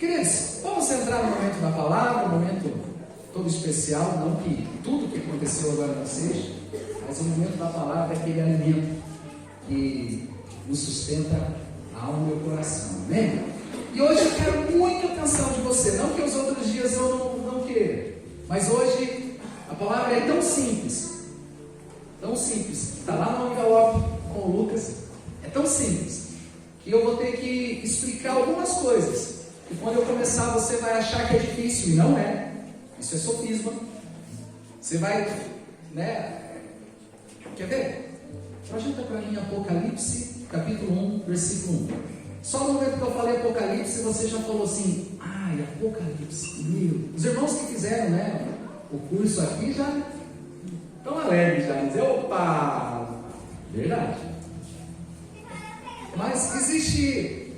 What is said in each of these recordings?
Queridos, vamos entrar no momento da palavra, um momento todo especial, não que tudo que aconteceu agora não seja, mas o momento da palavra é aquele alimento que nos sustenta a alma e o coração, amém? E hoje eu quero muita atenção de você, não que os outros dias eu não queira, mas hoje a palavra é tão simples, está lá no envelope com o Lucas, é tão simples, que eu vou ter que explicar algumas coisas, e quando eu começar você vai achar que é difícil, e não é, isso é sofisma, você vai, quer ver? Projeta para mim Apocalipse, capítulo 1, versículo 1. Só no momento que eu falei Apocalipse, você já falou assim, ai, Apocalipse, meu. Os irmãos que fizeram, o curso aqui já estão alegres, já dizem, opa, verdade. Mas existe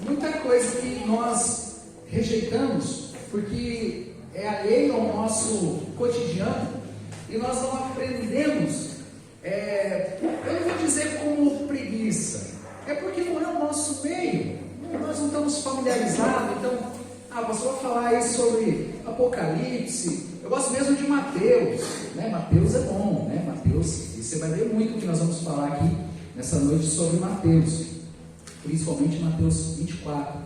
muita coisa que nós rejeitamos, porque é alheio ao nosso cotidiano, e nós não aprendemos, eu não vou dizer como preguiça, é porque não é o nosso meio, nós não estamos familiarizados. Então, pastor, vai falar aí sobre Apocalipse, eu gosto mesmo de Mateus, Mateus é bom, Mateus, e você vai ver muito o que nós vamos falar aqui nessa noite sobre Mateus, principalmente Mateus 24,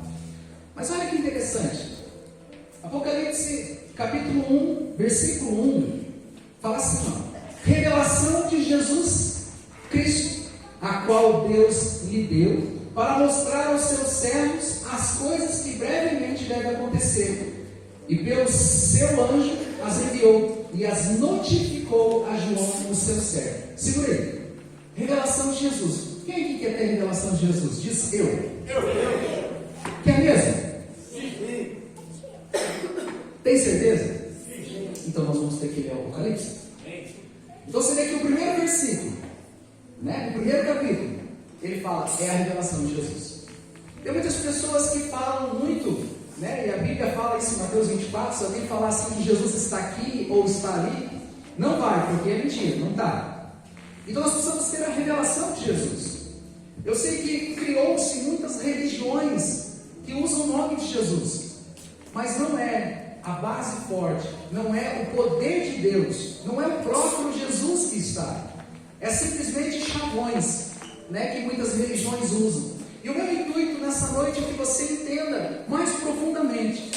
mas olha que interessante, Apocalipse capítulo 1, versículo 1, fala assim, revelação de Jesus Cristo, a qual Deus lhe deu, para mostrar aos seus servos as coisas que brevemente devem acontecer, e pelo seu anjo as enviou, e as notificou a João, o seu servo. Segura aí, revelação de Jesus. Quem aqui quer ter revelação de Jesus? Diz eu. Quer mesmo? Sim. Tem certeza? Sim. Então nós vamos ter que ler o Apocalipse. Então você vê que o primeiro versículo, no primeiro capítulo, ele fala, é a revelação de Jesus. Tem muitas pessoas que falam muito, e a Bíblia fala isso em Mateus 24, se alguém falar assim que Jesus está aqui ou está ali, não vai, porque é mentira, não está. Então nós precisamos ter a revelação de Jesus. Eu sei que criou-se muitas religiões que usam o nome de Jesus, mas não é a base forte, não é o poder de Deus, não é o próprio Jesus que está, é simplesmente chavões, que muitas religiões usam. E o meu intuito nessa noite é que você entenda mais profundamente,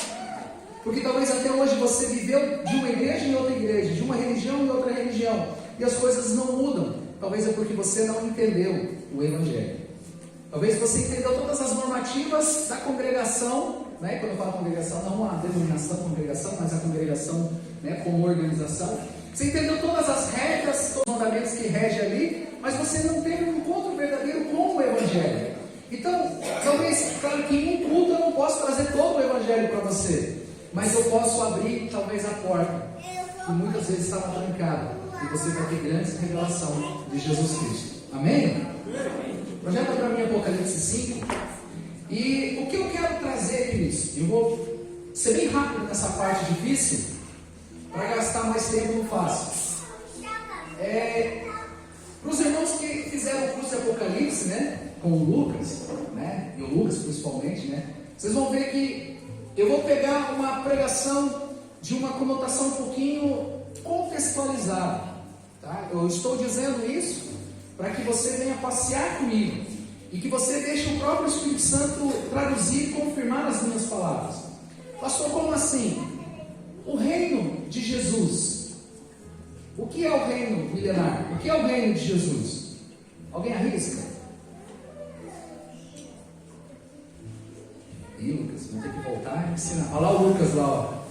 porque talvez até hoje você viveu de uma igreja em outra igreja, de uma religião em outra religião, e as coisas não mudam. Talvez é porque você não entendeu o Evangelho. Talvez você entendeu todas as normativas da congregação, quando eu falo congregação, não a denominação congregação, mas a congregação como organização. Você entendeu todas as regras, todos os mandamentos que regem ali, mas você não teve um encontro verdadeiro com o Evangelho. Então, talvez, claro que em um culto eu não posso trazer todo o Evangelho para você, mas eu posso abrir talvez a porta, que muitas vezes estava trancada, e você vai ter grande revelação de Jesus Cristo. Amém? Projeta para mim Apocalipse 5. E o que eu quero trazer, queridos, eu vou ser bem rápido nessa parte difícil, para gastar mais tempo no fácil. Para os irmãos que fizeram o curso de Apocalipse, com o Lucas, e o Lucas principalmente, vocês vão ver que eu vou pegar uma pregação de uma conotação um pouquinho contextualizada, tá? Eu estou dizendo isso para que você venha passear comigo e que você deixe o próprio Espírito Santo traduzir e confirmar as minhas palavras. Pastor, como assim? O reino de Jesus. O que é o reino milenar? O que é o reino de Jesus? Alguém arrisca? Ih, Lucas, vamos ter que voltar e ensinar. Olha lá o Lucas lá,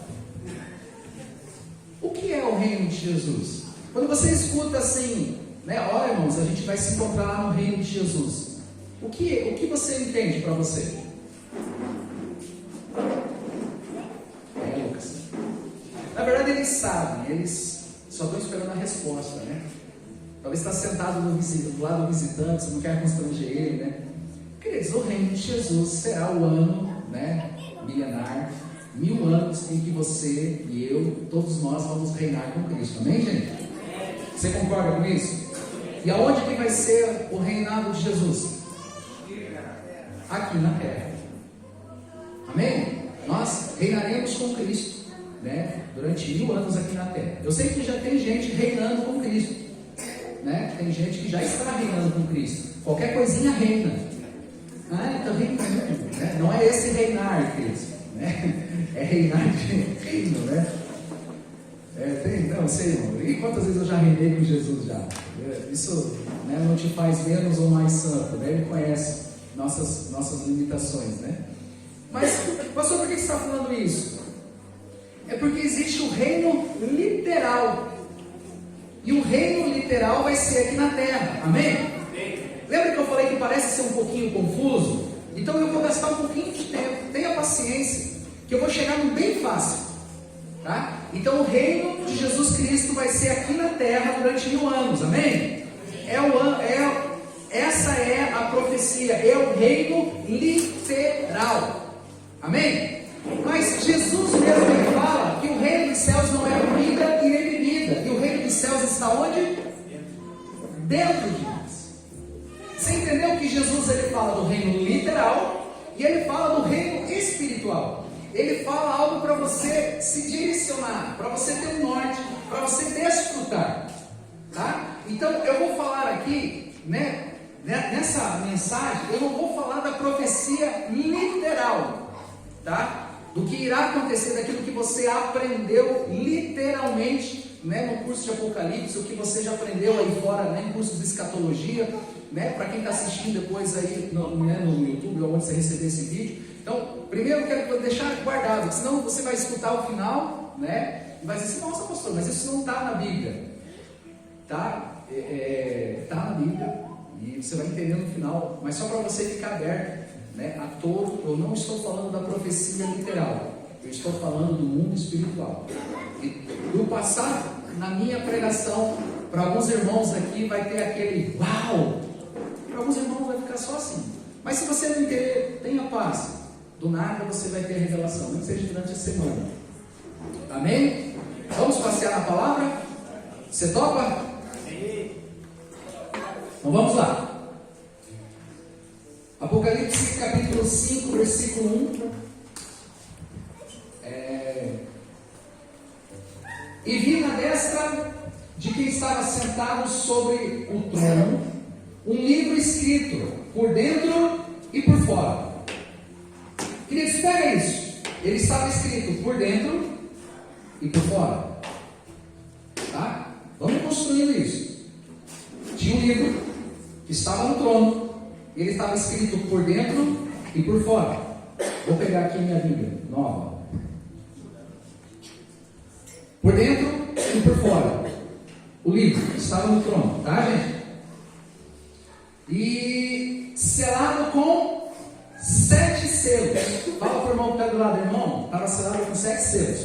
O que é o reino de Jesus? Quando você escuta assim, olha, irmãos, a gente vai se encontrar lá no reino de Jesus. O que você entende para você? Lucas. Na verdade, eles sabem, eles só estão esperando a resposta, Talvez está sentado do lado do visitante, você não quer constranger ele, Queridos, o reino de Jesus será o ano, milenar, 1000 anos em que você e eu, todos nós vamos reinar com Cristo. Amém, gente? Você concorda com isso? E aonde que vai ser o reinado de Jesus? Aqui na terra. Amém? Nós reinaremos com Cristo, né? Durante 1000 anos aqui na terra. Eu sei que já tem gente reinando com Cristo, né? Tem gente que já está reinando com Cristo. Qualquer coisinha reina. Ah, então reinando, né? Não é esse reinar, Cristo, né? É reinar de reino, né? Não sei, irmão. E quantas vezes eu já reinei com Jesus já? Isso, né, não te faz menos ou mais santo, né? Ele conhece nossas limitações, né? Mas, pastor, por que você está falando isso? É porque existe o reino literal. E o reino literal vai ser aqui na terra. Amém? Lembra que eu falei que parece ser um pouquinho confuso? Então eu vou gastar um pouquinho de tempo. Tenha paciência, que eu vou chegar no bem fácil. Tá? Então o reino de Jesus Cristo vai ser aqui na terra durante 1000 anos. Amém? Essa é a profecia. É o reino literal. Amém? Mas Jesus mesmo fala que o reino dos céus não é comida e nem bebida. E o reino dos céus está onde? Dentro de nós. Você entendeu que Jesus ele fala do reino literal e ele fala do reino espiritual. Ele fala algo para você se direcionar, para você ter um norte, para você desfrutar. Tá? Então eu vou falar aqui, né, nessa mensagem, eu não vou falar da profecia literal, tá? Do que irá acontecer, daquilo que você aprendeu literalmente, né, no curso de Apocalipse, o que você já aprendeu aí fora, né, em cursos de escatologia, né, para quem está assistindo depois aí no YouTube, ou onde você receber esse vídeo. Então, primeiro eu quero deixar guardado, senão você vai escutar o final, né, e vai dizer assim: nossa, pastor, mas isso não está na Bíblia. Tá? Tá na Bíblia, e você vai entender no final, mas só para você ficar aberto, né, a todo. Eu não estou falando da profecia literal, eu estou falando do mundo espiritual. E do passado, na minha pregação, para alguns irmãos aqui vai ter aquele uau, para alguns irmãos vai ficar só assim. Mas se você não entender, tenha paz. Do nada você vai ter a revelação, nem que seja durante a semana. Amém? Vamos passear na palavra? Você topa? Então vamos lá. Apocalipse capítulo 5, versículo 1. E vi na destra de quem estava sentado sobre o trono um livro escrito por dentro e por fora. Queridos, pega isso. Ele estava escrito por dentro e por fora. Tá? Vamos construindo isso. Tinha um livro que estava no trono. Ele estava escrito por dentro e por fora. Vou pegar aqui a minha Bíblia nova. Por dentro e por fora. O livro estava no trono, tá, gente? E selado com 7 selos. Fala para o irmão que está do lado, irmão. Estava selado com 7 selos.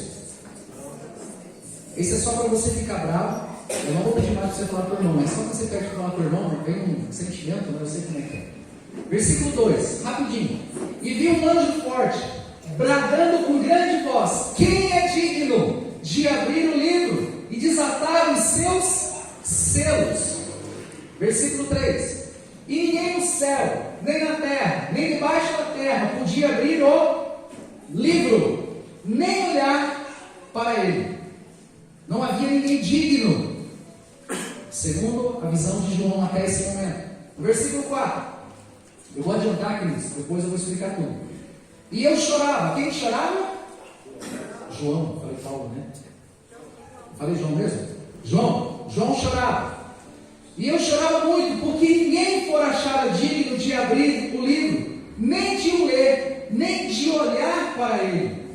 Esse é só para você ficar bravo. Eu não vou pedir mais para você falar para o irmão, mas só para você pede para falar para o irmão, vem um sentimento, né? Eu sei como é que é. Versículo 2, rapidinho. E vi um anjo forte, bradando com grande voz: quem é digno de abrir o livro e desatar os seus selos? Versículo 3. E ninguém no céu, nem na terra, nem debaixo da terra podia abrir o livro, nem olhar para ele. Não havia ninguém digno, segundo a visão de João até esse momento. Versículo 4. Eu vou adiantar, queridos, depois eu vou explicar tudo. E eu chorava. Quem chorava? João. Falei Paulo, né? Falei João mesmo? João chorava. E eu chorava muito, porque ninguém for achado digno de abrir o livro, nem de o ler, nem de olhar para ele.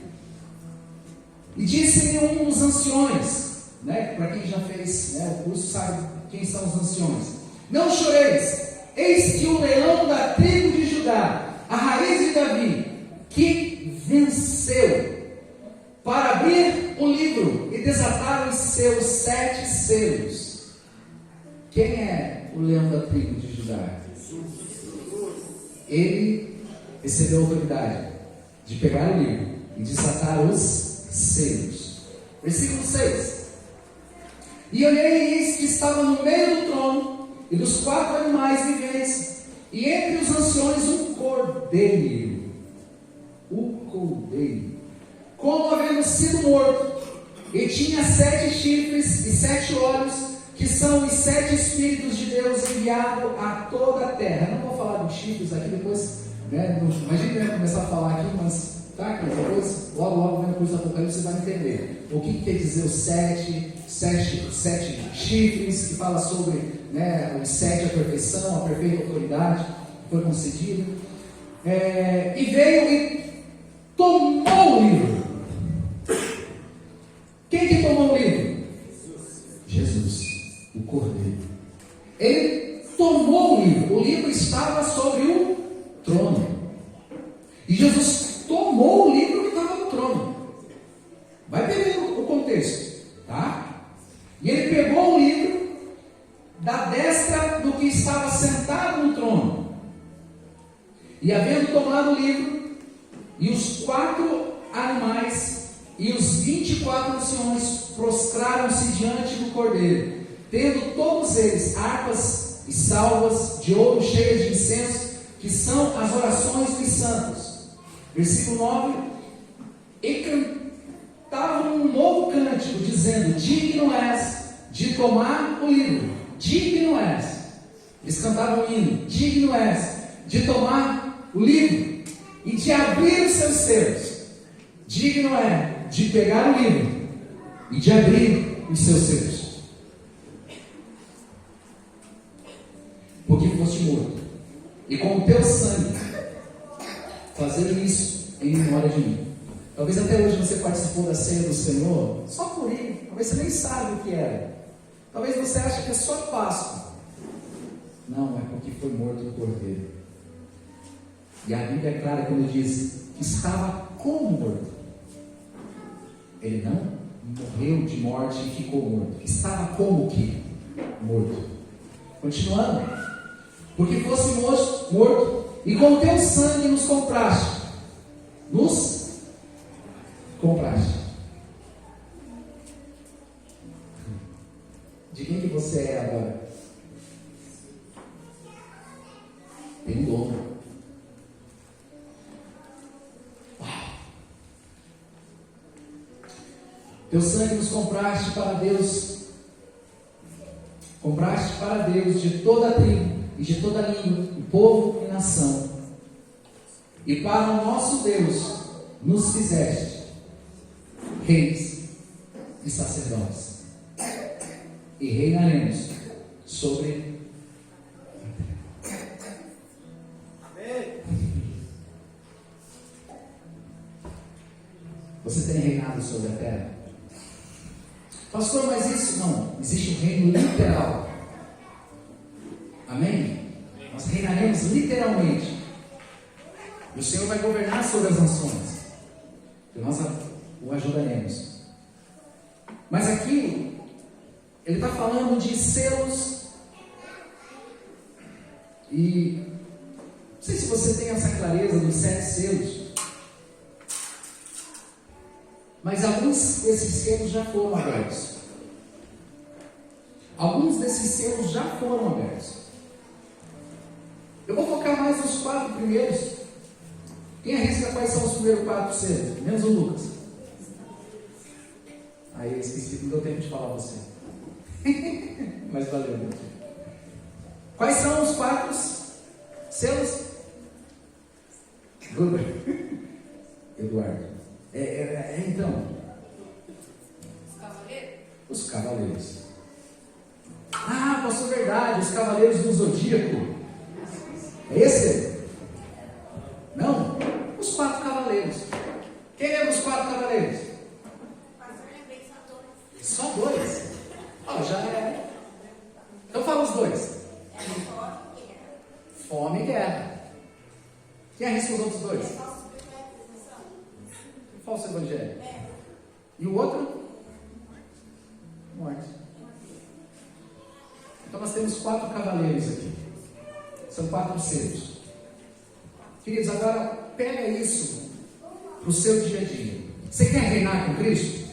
E disse-me um dos anciões, né? Para quem já fez, né, o curso sabe quem são os anciões: não choreis, eis que o leão da tribo de Judá, a raiz de Davi, que venceu, para abrir o livro e desatar os seus 7 selos. Quem é o leão da tribo de Judá? Ele recebeu a autoridade de pegar o livro e desatar os selos. Versículo 6. E olhei, e eis que estava no meio do trono e dos 4 animais viventes, e entre os anciões um cordeiro. O cordeiro, como havendo sido morto, e tinha 7 chifres e 7 olhos, que são os 7 Espíritos de Deus enviados a toda a terra. Eu não vou falar dos chifres aqui depois, né? Imagina começar a falar aqui, mas tá, depois, logo vendo o curso do Apocalipse, você vai entender o que quer dizer os 7 chifres, que fala sobre, né, os 7, a perfeição, a perfeita autoridade que foi concedida. E veio e tomou o livro. Quem que tomou o livro? Jesus, o Cordeiro. Ele tomou o livro. O livro estava sobre o trono. E Jesus tomou o livro que estava no trono. Vai pegando o contexto, tá? E ele pegou o livro da destra do que estava sentado no trono. E havendo tomado o livro, e os 4 animais e os 24 anciões prostraram-se diante do Cordeiro, tendo todos eles harpas e salvas de ouro cheias de incenso, que são as orações dos santos. Versículo 9: e cantavam um novo cântico, dizendo: digno és de tomar o livro, digno és. Eles cantavam um hino: digno és de tomar o livro e de abrir os seus selos. Digno é de pegar o livro e de abrir os seus selos, porque foste morto, e com o teu sangue fazer isso em memória de mim. Talvez até hoje você participou da ceia do Senhor só por ir, talvez você nem sabe o que era, talvez você ache que é só Páscoa. Não, é porque foi morto o Cordeiro. E a Bíblia é clara quando diz que estava como morto. Ele não morreu de morte e ficou morto. Estava como que morto. Continuando: porque fosse morto, e com teu sangue nos compraste. Nos compraste. De quem que você é agora? Tem um dono. Teu sangue nos compraste para Deus. Compraste para Deus de toda a tribo e de toda a língua, e povo e nação. E para o nosso Deus nos fizeste reis e sacerdotes, e reinaremos sobre. Você tem reinado sobre a terra? Pastor, mas isso não, existe um reino literal. Amém? Nós reinaremos literalmente. E o Senhor vai governar sobre as nações, e nós o ajudaremos. Mas aqui ele está falando de selos. E não sei se você tem essa clareza dos 7 selos, mas alguns desses selos já foram abertos. Alguns desses selos já foram abertos. Eu vou focar mais nos 4 primeiros. Quem arrisca quais são os primeiros 4 selos? Menos o Lucas. Aí eu esqueci, não deu tempo de falar você. Mas valeu. Quais são os 4 selos? Eduardo. Então, os cavaleiros. Ah, pastor, verdade, os cavaleiros do zodíaco. É esse? Não? Os 4 cavaleiros. Quem lembra os 4 cavaleiros? Só 2. Já é. Então fala os 2. Fome e guerra. Quem arrisca os outros 2? Falso evangelho. E o outro? Morte. Então nós temos 4 cavaleiros aqui. São 4 selos. Queridos, agora pega isso para o seu dia a dia. Você quer reinar com Cristo?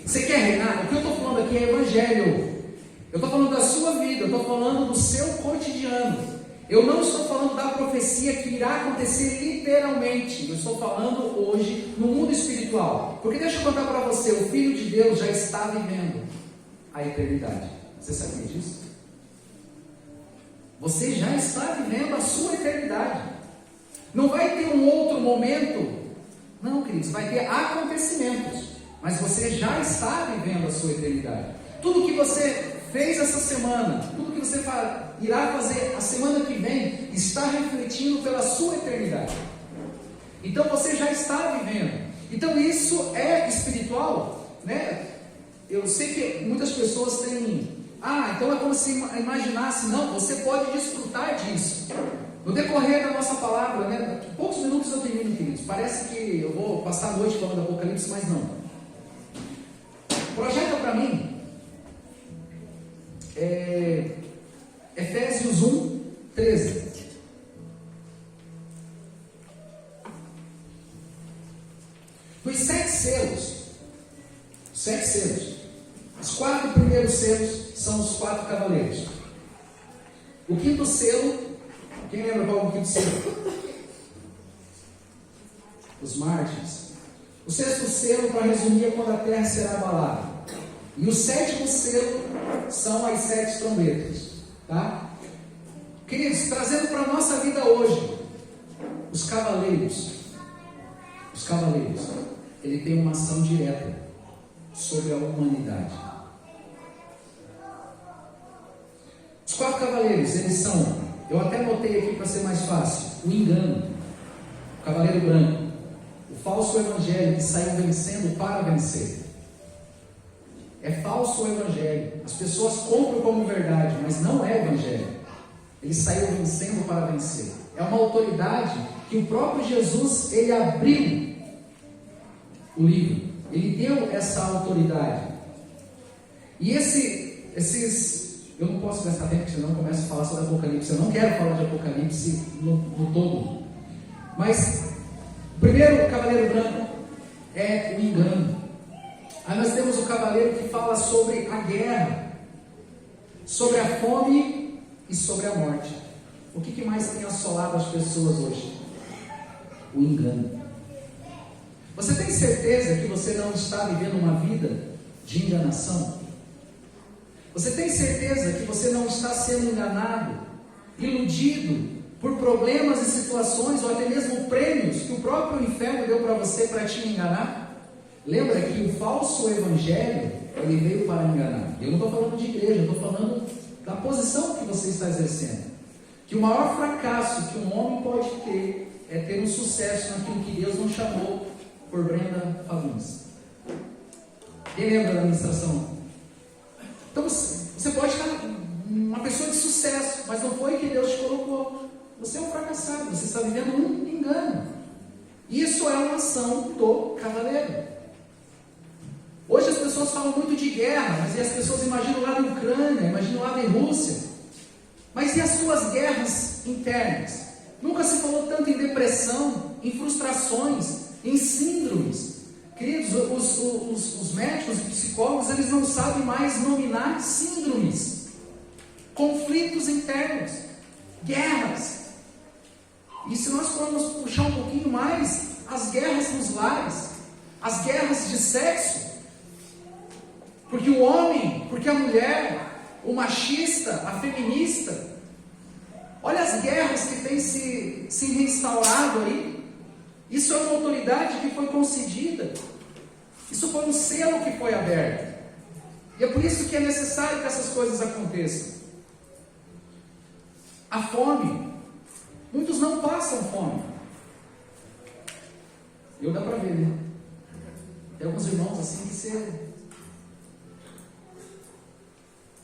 Você quer reinar? O que eu estou falando aqui é evangelho. Eu estou falando da sua vida, eu estou falando do seu cotidiano. Eu não estou falando da profecia que irá acontecer literalmente. Eu estou falando hoje no mundo espiritual. Porque deixa eu contar para você, o Filho de Deus já está vivendo a eternidade. Você sabia disso? Você já está vivendo a sua eternidade. Não vai ter um outro momento. Não, queridos, vai ter acontecimentos. Mas você já está vivendo a sua eternidade. Tudo que você fez essa semana, tudo que você irá fazer a semana que vem, está refletindo pela sua eternidade. Então você já está vivendo. Então isso é espiritual, né? Eu sei que muitas pessoas têm, então é como se imaginasse, não, você pode desfrutar disso. No decorrer da nossa palavra, né? Poucos minutos eu termino, queridos. Parece que eu vou passar a noite falando do Apocalipse, mas não. Projeta para mim Efésios 1, 13. Dos 7 selos, os 4 primeiros selos são os 4 cavaleiros. O 5º selo, quem lembra qual é o 5º selo? Os mártires. O 6º selo, para resumir, é quando a terra será abalada. E o 7º selo são as 7 trombetas. Tá? Queridos, trazendo para a nossa vida hoje, os cavaleiros, ele tem uma ação direta sobre a humanidade. Os 4 cavaleiros, eles são, eu até botei aqui para ser mais fácil, o engano, o cavaleiro branco, o falso evangelho que saiu vencendo para vencer. É falso o evangelho. As pessoas compram como verdade, mas não é evangelho. Ele saiu vencendo para vencer. É uma autoridade que o próprio Jesus, ele abriu o livro. Ele deu essa autoridade. E eu não posso gastar tempo, porque senão eu começo a falar sobre Apocalipse. Eu não quero falar de Apocalipse no todo. Mas o primeiro cavaleiro branco é o engano. Aí nós temos o cavaleiro que fala sobre a guerra, sobre a fome e sobre a morte. O que mais tem assolado as pessoas hoje? O engano. Você tem certeza que você não está vivendo uma vida de enganação? Você tem certeza que você não está sendo enganado, iludido por problemas e situações, ou até mesmo prêmios que o próprio inferno deu para você para te enganar? Lembra que o falso evangelho, ele veio para enganar. Eu não estou falando de igreja, eu estou falando da posição que você está exercendo. Que o maior fracasso que um homem pode ter é ter um sucesso naquilo que Deus não chamou por Brenda Fagundes. Quem lembra da administração? Então você pode estar uma pessoa de sucesso, mas não foi que Deus te colocou. Você é um fracassado, você está vivendo um engano. Isso é uma ação do cavaleiro. Hoje as pessoas falam muito de guerra, mas as pessoas imaginam lá na Ucrânia, imaginam lá na Rússia. Mas e as suas guerras internas? Nunca se falou tanto em depressão, em frustrações, em síndromes. Queridos, os médicos e psicólogos, eles não sabem mais nominar síndromes, conflitos internos, guerras. E se nós formos puxar um pouquinho mais, as guerras nos lares, as guerras de sexo, porque o homem, porque a mulher, o machista, a feminista, olha as guerras que têm se reinstaurado aí. Isso é uma autoridade que foi concedida, isso foi um selo que foi aberto, e é por isso que é necessário que essas coisas aconteçam. A fome, muitos não passam fome, dá para ver, né? Tem alguns irmãos assim que você...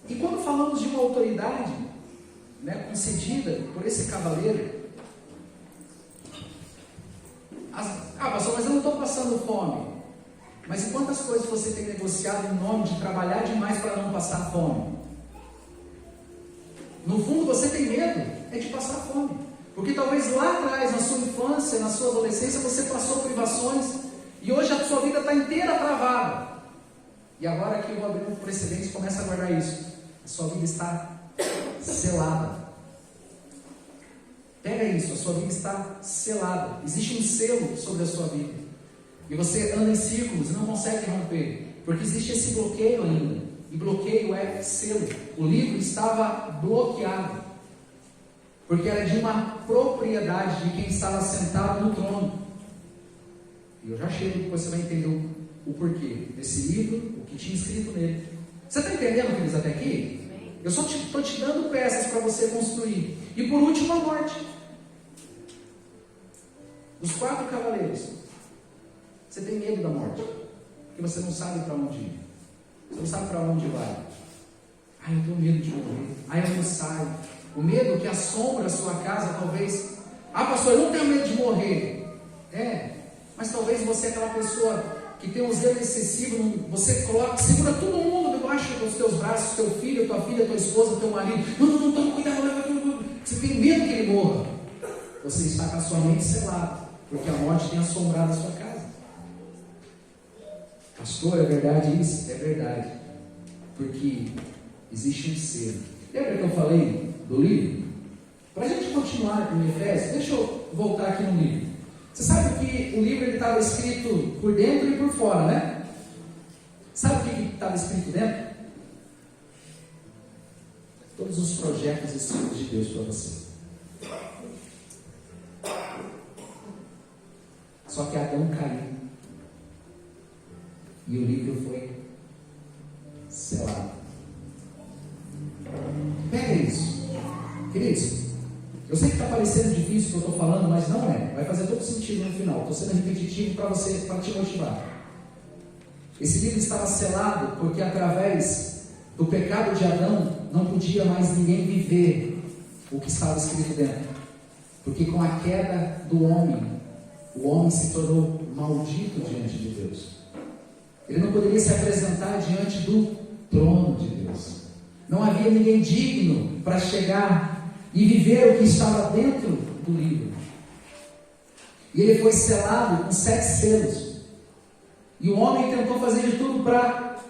E quando falamos de uma autoridade, né, concedida por esse cavaleiro, pastor, mas eu não estou passando fome. Mas e quantas coisas você tem negociado em nome de trabalhar demais para não passar fome? No fundo você tem medo de passar fome, porque talvez lá atrás, na sua infância, na sua adolescência, você passou privações e hoje a sua vida está inteira travada. E agora que eu abri um precedente, começa a guardar isso. A sua vida está selada. Pega isso, a sua vida está selada. Existe um selo sobre a sua vida. E você anda em círculos e não consegue romper. Porque existe esse bloqueio ainda. E bloqueio é selo. O livro estava bloqueado. Porque era de uma propriedade de quem estava sentado no trono. E eu já chego, depois você vai entender o porquê desse livro, o que tinha escrito nele. Você está entendendo, queridos, até aqui? Eu só estou te dando peças para você construir. E por último, a morte. Os 4 cavaleiros. Você tem medo da morte. Porque você não sabe para onde ir. Você não sabe para onde vai. Eu tenho medo de morrer. Eu não saio. O medo que assombra a sua casa, talvez. Pastor, eu não tenho medo de morrer. Mas talvez você é aquela pessoa que tem um zelo excessivo. Você segura todo mundo debaixo dos teus braços, teu filho, tua filha, tua esposa, teu marido. Não, toma cuidado. Você tem medo que ele morra. Você está com a sua mente selada, porque a morte tem assombrado a sua casa. Pastor, é verdade isso? É verdade. Porque existe um selo. Lembra que eu falei do livro? Para a gente continuar com o Efésios, deixa eu voltar aqui no livro. Você sabe que o livro estava escrito por dentro e por fora, né? Sabe o que estava escrito dentro? Todos os projetos escritos de Deus para você. Só que Adão caiu. E o livro foi selado. Pega isso. Queridos, eu sei que está parecendo difícil o que eu estou falando, mas não é. Vai fazer todo sentido no final. Estou sendo repetitivo para você, para te motivar. Esse livro estava selado porque através do pecado de Adão não podia mais ninguém viver o que estava escrito dentro. Porque com a queda do homem, o homem se tornou maldito diante de Deus. Ele não poderia se apresentar diante do trono de Deus. Não havia ninguém digno para chegar e viver o que estava dentro do livro. E ele foi selado com 7 selos. E o homem tentou fazer de tudo para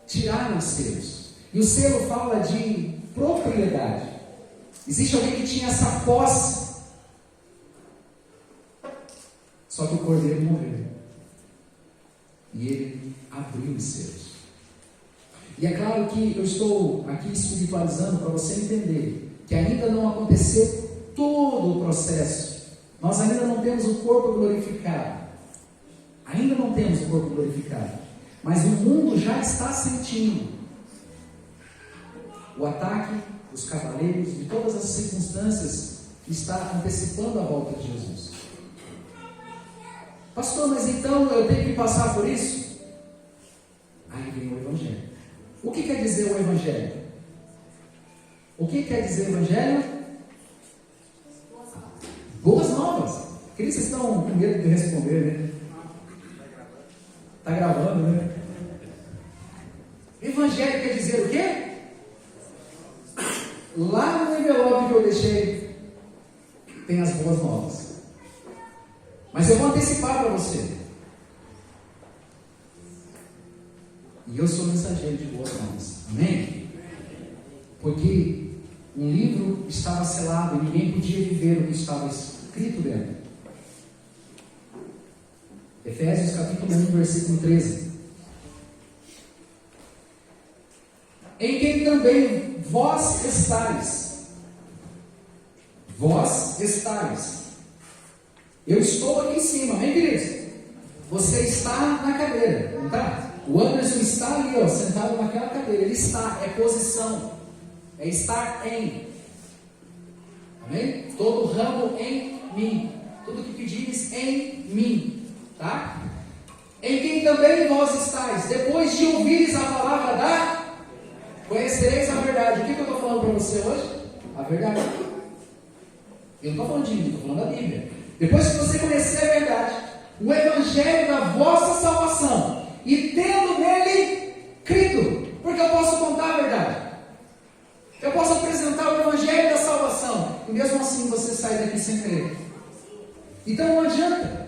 tirar os selos. E o selo fala de propriedade. Existe alguém que tinha essa posse. Só que o cordeiro morreu. E ele abriu os selos. E é claro que eu estou aqui espiritualizando para você entender que ainda não aconteceu todo o processo. Nós ainda não temos o corpo glorificado. Ainda não temos o corpo glorificado. Mas o mundo já está sentindo o ataque dos cavaleiros, de todas as circunstâncias que está antecipando a volta de Jesus. Pastor, mas então eu tenho que passar por isso? Aí vem o Evangelho. O que quer dizer o Evangelho? O que quer dizer o Evangelho? Boas novas. Aqueles que estão com medo de responder, né? Está gravando, né? Evangelho quer dizer o quê? Lá no envelope que eu deixei, tem as boas novas. Mas eu vou antecipar para você. E eu sou mensageiro de boas novas. Amém? Porque um livro estava selado e ninguém podia viver o que estava escrito dentro. Efésios capítulo 1, versículo 13. Em quem também vós estáis. Vós estáis. Eu estou aqui em cima, amém, queridos? Você está na cadeira, não está? O Anderson está ali, ó, sentado naquela cadeira. Ele está, é posição, é estar em. Amém? Todo ramo em mim, tudo que pedires em mim, tá? Em quem também vós estáis, depois de ouvires a palavra da, conhecereis a verdade. O que eu estou falando para você hoje? A verdade. Eu não estou falando de mim, estou falando da Bíblia. Depois que você conhecer a verdade, o Evangelho da vossa salvação, e tendo nele crido, porque eu posso contar a verdade, eu posso apresentar o Evangelho da salvação, e mesmo assim você sai daqui sem crer. Então não adianta,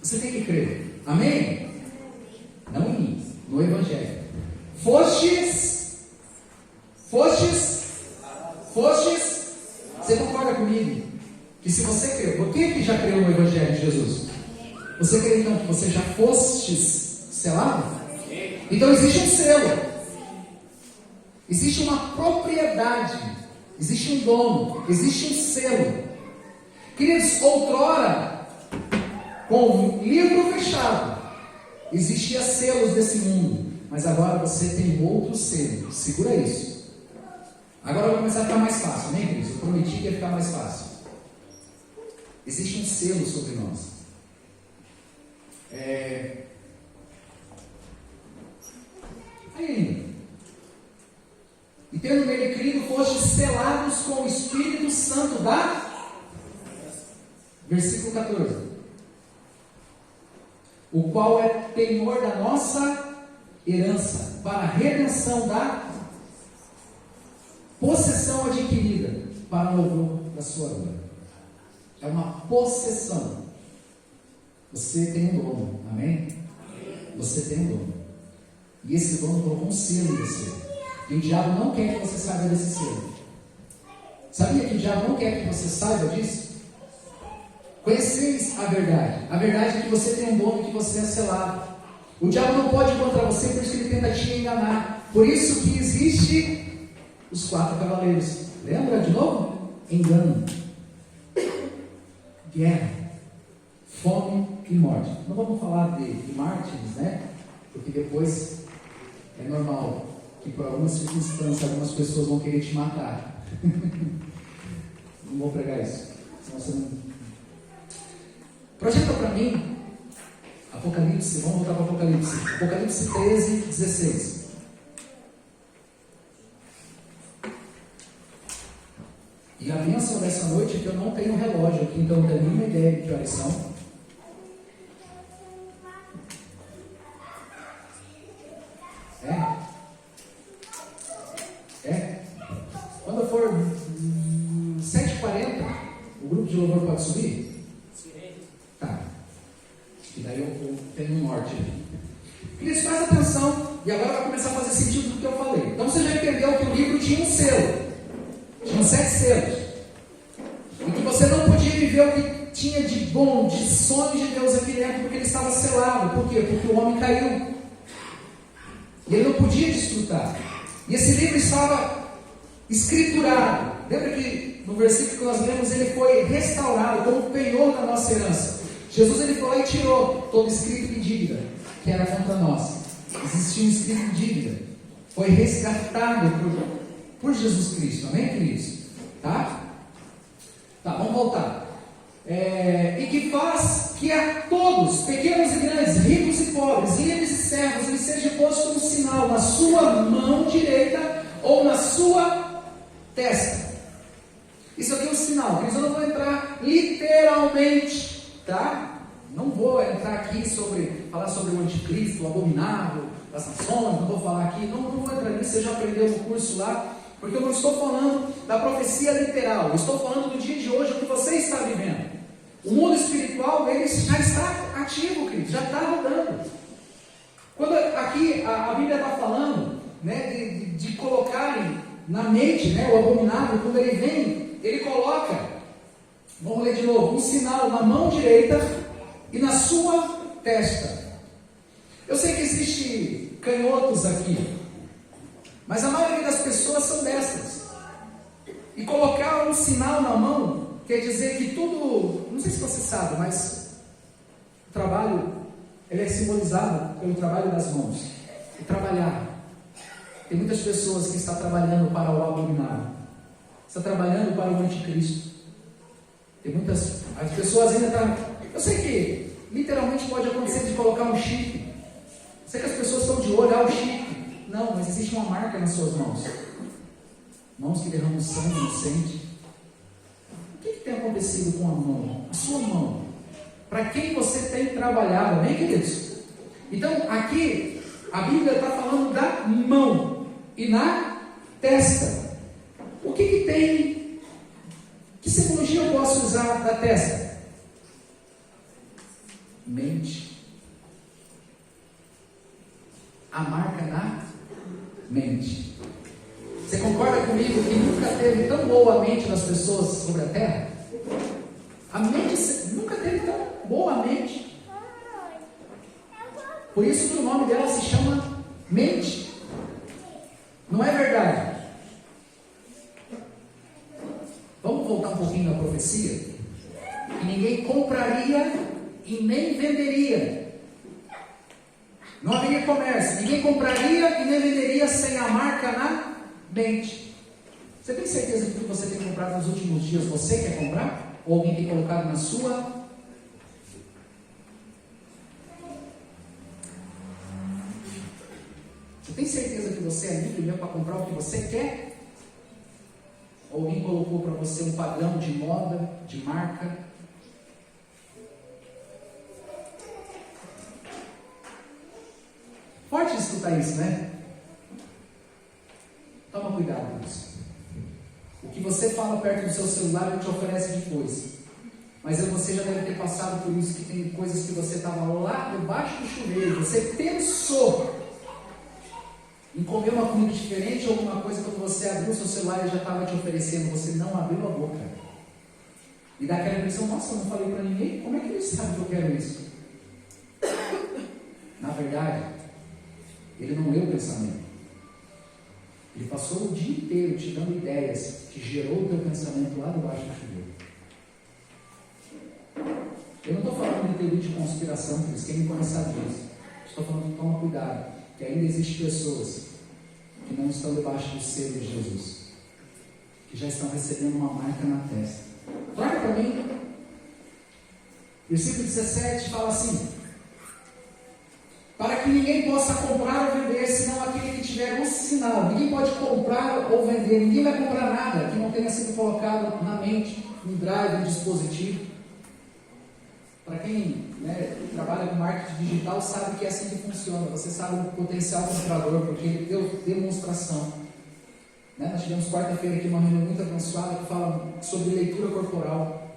você tem que crer, amém? Não em mim, no Evangelho. Fostes comigo que se você crê, quem é que já creu no Evangelho de Jesus? Você crê então que você já fostes selado? Então existe um selo, existe uma propriedade, existe um dono, existe um selo. Queridos, outrora, com o livro fechado, existia selos desse mundo, mas agora você tem outro selo. Segura isso. Agora vai começar a ficar mais fácil, né, queridos? Eu prometi que ia ficar mais fácil. Existe um selo sobre nós. Ainda. E tendo nele crido, fostes selados com o Espírito Santo versículo 14. O qual é penhor da nossa herança, para a redenção da possessão adquirida, para o louvor da sua glória. É uma possessão. Você tem um dono, amém? Você tem um dono. E esse dono colocou um selo em você. E o diabo não quer que você saiba desse selo. Sabia que o diabo não quer que você saiba disso? Conheceis a verdade. A verdade é que você tem um dono e que você é selado. O diabo não pode encontrar você, por isso que ele tenta te enganar. Por isso que existe os 4 cavaleiros. Lembra de novo? Engano, guerra, fome e morte. Não vamos falar de mártires, né? Porque depois é normal que por algumas circunstâncias algumas pessoas vão querer te matar. Não vou pregar isso. Senão você não... Projeta para mim Apocalipse, vamos voltar para Apocalipse. Apocalipse 13, 16. E a bênção dessa noite é que eu não tenho relógio aqui, então não tenho nenhuma ideia de que horas são. Quando for 7h40, o grupo de louvor pode subir? Tá. E daí eu tenho um norte aqui. Queridos, presta atenção, e agora vai começar a fazer sentido do que eu falei. Então você já entendeu que o livro tinha um selo. Tinha 7 selos. E que você não podia viver o que tinha de bom, de sonho de Deus aqui dentro, porque ele estava selado. Por quê? Porque o homem caiu. E ele não podia desfrutar. E esse livro estava escriturado. Lembra que no versículo que nós lemos, ele foi restaurado como penhor da nossa herança. Jesus ele foi lá e tirou todo escrito de dívida que era contra nós. Existia um escrito de dívida. Foi resgatado por Jesus Cristo. Amém, queridos? Tá, vamos voltar. E que faz que a todos, pequenos e grandes, ricos e pobres, livres e servos, ele seja posto um sinal na sua mão direita ou na sua testa. Isso aqui é um sinal. Eu não vou entrar literalmente, tá? Não vou entrar aqui falar sobre o anticristo, o abominável, as nações, não vou falar aqui, não vou entrar nisso, você já aprendeu no curso lá, porque eu não estou falando da profecia literal, eu estou falando do dia de hoje, o que você está vivendo. O mundo espiritual, ele já está ativo, querido, já está rodando. Quando aqui a Bíblia está falando, né, de colocarem na mente, né, o abominável, quando ele vem, ele coloca, vamos ler de novo, um sinal na mão direita e na sua testa. Eu sei que existe canhotos aqui, mas a maioria das pessoas são destras. E colocar um sinal na mão quer dizer que tudo, não sei se você sabe, mas o trabalho ele é simbolizado pelo trabalho das mãos. E trabalhar. Tem muitas pessoas que estão trabalhando para o abominável, está trabalhando para o anticristo. Tem muitas, as pessoas ainda estão. Eu sei que literalmente pode acontecer de colocar um chip. Sei que as pessoas estão de olho, o chip. Não, mas existe uma marca nas suas mãos. Mãos que derramam sangue inocente. O que tem acontecido com a mão? A sua mão. Para quem você tem trabalhado, amém, queridos? Então, aqui, a Bíblia está falando da mão e na testa. O que tem? Que simbologia eu posso usar da testa? Mente. A marca na mente. Você concorda comigo comigo que nunca teve tão boa a mente das pessoas sobre a terra? A mente nunca teve tão boa a mente. Por isso que o nome dela se chama mente. Não é verdade? Vamos voltar um pouquinho na profecia? Que ninguém compraria e nem venderia. Não haveria comércio. Ninguém compraria e nem venderia sem a marca na mente. Você tem certeza que o que você tem comprado nos últimos dias você quer comprar? Ou alguém tem colocado na sua? Você tem certeza que você é livre mesmo para comprar o que você quer? Ou alguém colocou para você um padrão de moda, de marca? Forte escutar isso, né? Toma cuidado com isso. O que você fala perto do seu celular, ele te oferece depois. Mas você já deve ter passado por isso, que tem coisas que você estava lá debaixo do chuveiro, você pensou em comer uma comida diferente ou alguma coisa, quando você abriu o seu celular, ele já estava te oferecendo, você não abriu a boca. E dá aquela impressão, nossa, eu não falei para ninguém, como é que ele sabe que eu quero isso? Na verdade, ele não leu o pensamento. Ele passou o dia inteiro te dando ideias que gerou o teu pensamento lá debaixo do chuveiro. Eu não estou falando de teoria de conspiração, que eles querem começar disso. Estou falando, toma cuidado, que ainda existem pessoas que não estão debaixo do selo de Jesus, que já estão recebendo uma marca na testa. Olha para mim, versículo 17 fala assim: para que ninguém possa comprar ou vender, senão aquele que tiver um sinal. Ninguém pode comprar ou vender, ninguém vai comprar nada que não tenha sido colocado na mente, no drive, no dispositivo. Para quem trabalha com marketing digital, sabe que é assim que funciona. Você sabe o potencial comprador, porque ele deu demonstração. Nós tivemos quarta-feira aqui uma reunião muito abençoada que fala sobre leitura corporal.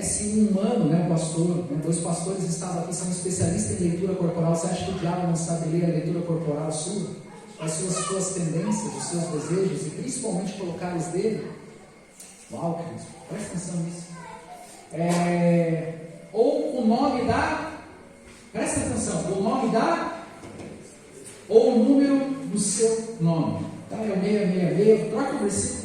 Se um humano, um pastor, dois pastores estavam aqui, são especialistas em leitura corporal, você acha que o diabo não sabe ler a leitura corporal sua? Quais são as suas tendências, os seus desejos, e principalmente colocar os dele? Uau, queridos, presta atenção nisso. Ou o nome da, presta atenção, o nome da, ou o número do seu nome. Tá? É o 666, troca o versículo.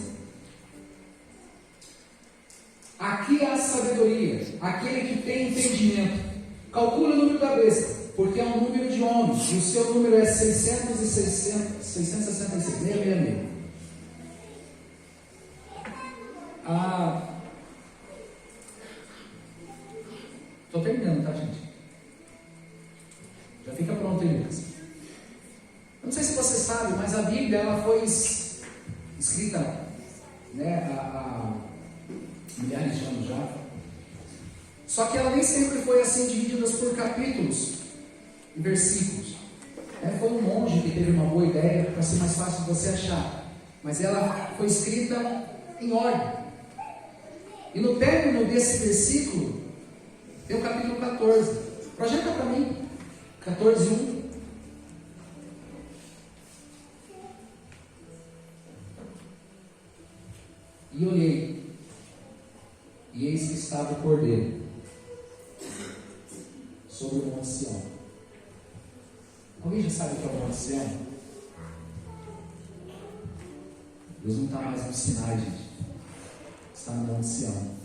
Aqui há sabedoria, aquele que tem entendimento. Calcule o número da besta, porque é um número de homens, e o seu número é 666. Estou terminando, tá, gente? Já fica pronto aí, Lucas. Eu não sei se você sabe, mas a Bíblia ela foi escrita há milhares de anos já. Só que ela nem sempre foi assim dividida por capítulos e versículos. Foi um monge que teve uma boa ideia para ser mais fácil de você achar. Mas ela foi escrita em ordem. E no término desse versículo tem o capítulo 14. Projeta para mim. 14:1. E olhei, e eis que estava o Cordeiro sobre o Monte Sião. Alguém já sabe o que é o Monte Sião? Deus não está mais no Sinai, gente. Está no Monte Sião.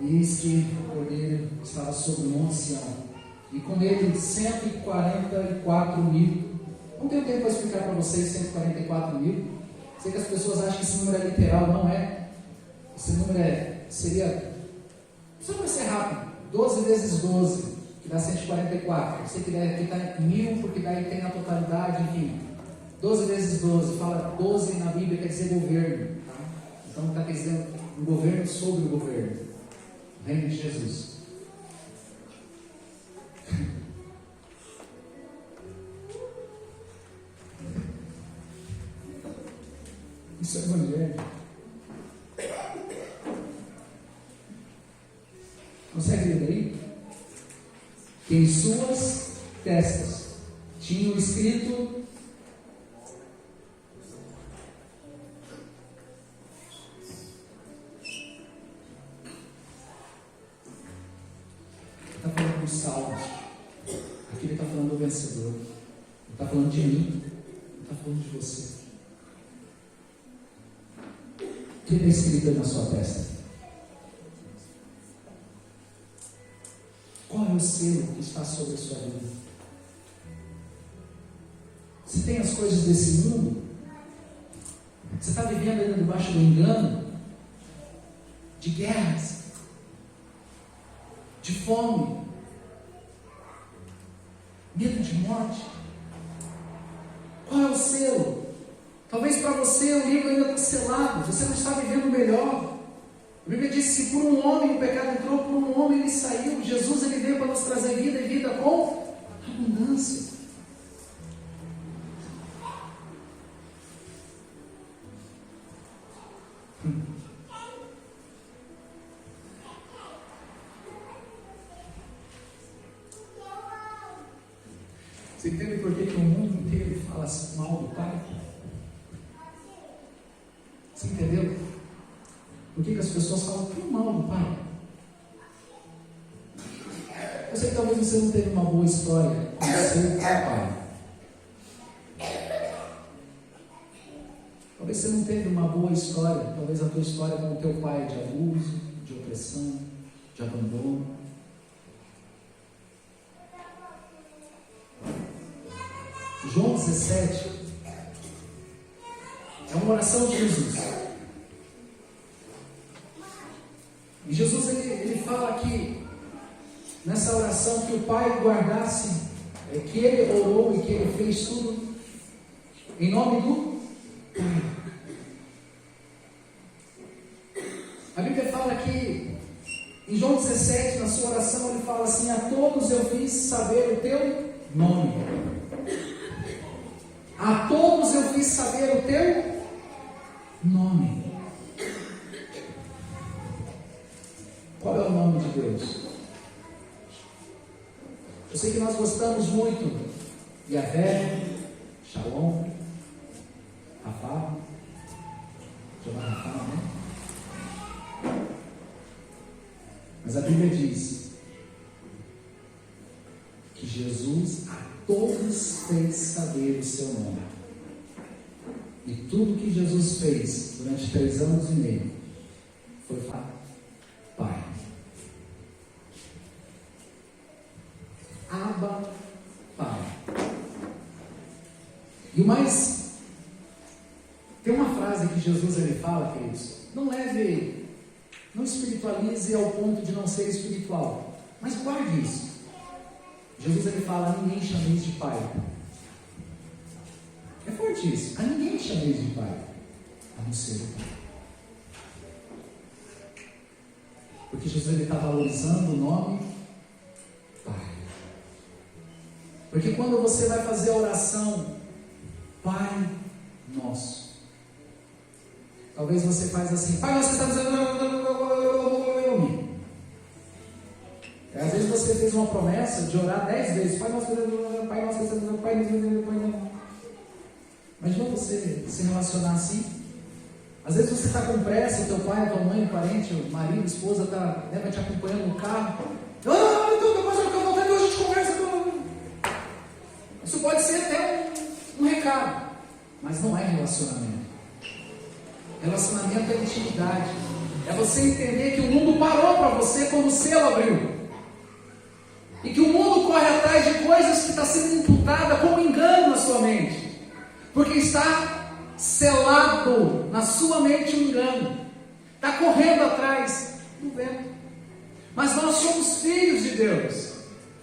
E eis que o Cordeiro estava sobre o Monte Sião, e com ele 144 mil. Não tenho tempo para explicar para vocês 144 mil. Sei que as pessoas acham que esse número é literal, não é. Esse número seria, só para ser rápido, 12 vezes 12, que dá 144. Você que está em 1000, porque daí tem a totalidade, enfim. 12 vezes 12, fala 12 na Bíblia, quer dizer governo. Tá? Então está dizendo um governo sobre o governo. O reino de Jesus. Isso é evangelho. Consegue ler aí? Que em suas testas tinham escrito dos salvos. Aqui ele está falando do vencedor. Ele está falando de mim. Ele está falando de você. O que está escrito aí na sua testa? Qual é o selo que está sobre a sua vida? Se tem as coisas desse mundo, você está vivendo ainda debaixo do engano, de guerras, de fome, medo de morte. Qual é o selo? Talvez para você o livro ainda está selado, você não está vivendo melhor. A Bíblia diz que por um homem o pecado entrou, por um homem ele saiu. Jesus ele veio para nos trazer vida e vida com abundância. Você entende por que o mundo inteiro fala mal do Pai? Você entendeu? Por que as pessoas falam tão mal do Pai? Eu sei que talvez você não teve uma boa história com seu pai. Talvez você não teve uma boa história. Talvez a tua história com o teu pai é de abuso, de opressão, de abandono. João 17 é uma oração de Jesus. E Jesus ele fala aqui, nessa oração, que o Pai guardasse, que ele orou e que ele fez tudo em nome do Pai. A Bíblia fala que em João 17, na sua oração, ele fala assim: a todos eu fiz saber o teu nome. A todos eu fiz saber o teu nome. Qual é o nome de Deus? Eu sei que nós gostamos muito de Yahvé, Shalom, Rafa, Jeová Rafa, né? Mas a Bíblia diz que Jesus a todos fez saber o seu nome. E tudo que Jesus fez durante 3 anos e meio foi falar: Pai. Abba, Pai. E o mais, tem uma frase que Jesus ele fala, queridos: não espiritualize ao ponto de não ser espiritual, mas guarde isso. Jesus ele fala: a ninguém chameis de Pai. É forte isso. A ninguém chameis de Pai, a não ser o Pai. Porque Jesus ele está valorizando o nome Pai. Porque quando você vai fazer a oração Pai Nosso, talvez você faz assim: Pai Nosso que está dizendo. Às vezes você fez uma promessa de orar 10 vezes: Pai Nosso, Pai Nosso, Pai Nosso. Imagina você se relacionar assim. Às vezes você está com pressa, o teu pai, a tua mãe, o parente, o marido, a esposa vai te acompanhando no carro. Então depois eu voltando, a gente conversa. Isso pode ser até um recado, mas não é relacionamento. Relacionamento é intimidade. É você entender que o mundo parou para você quando o selo abriu. E que o mundo corre atrás de coisas que está sendo imputada como engano na sua mente. Porque está selado na sua mente um engano. Está correndo atrás do vento. Mas nós somos filhos de Deus.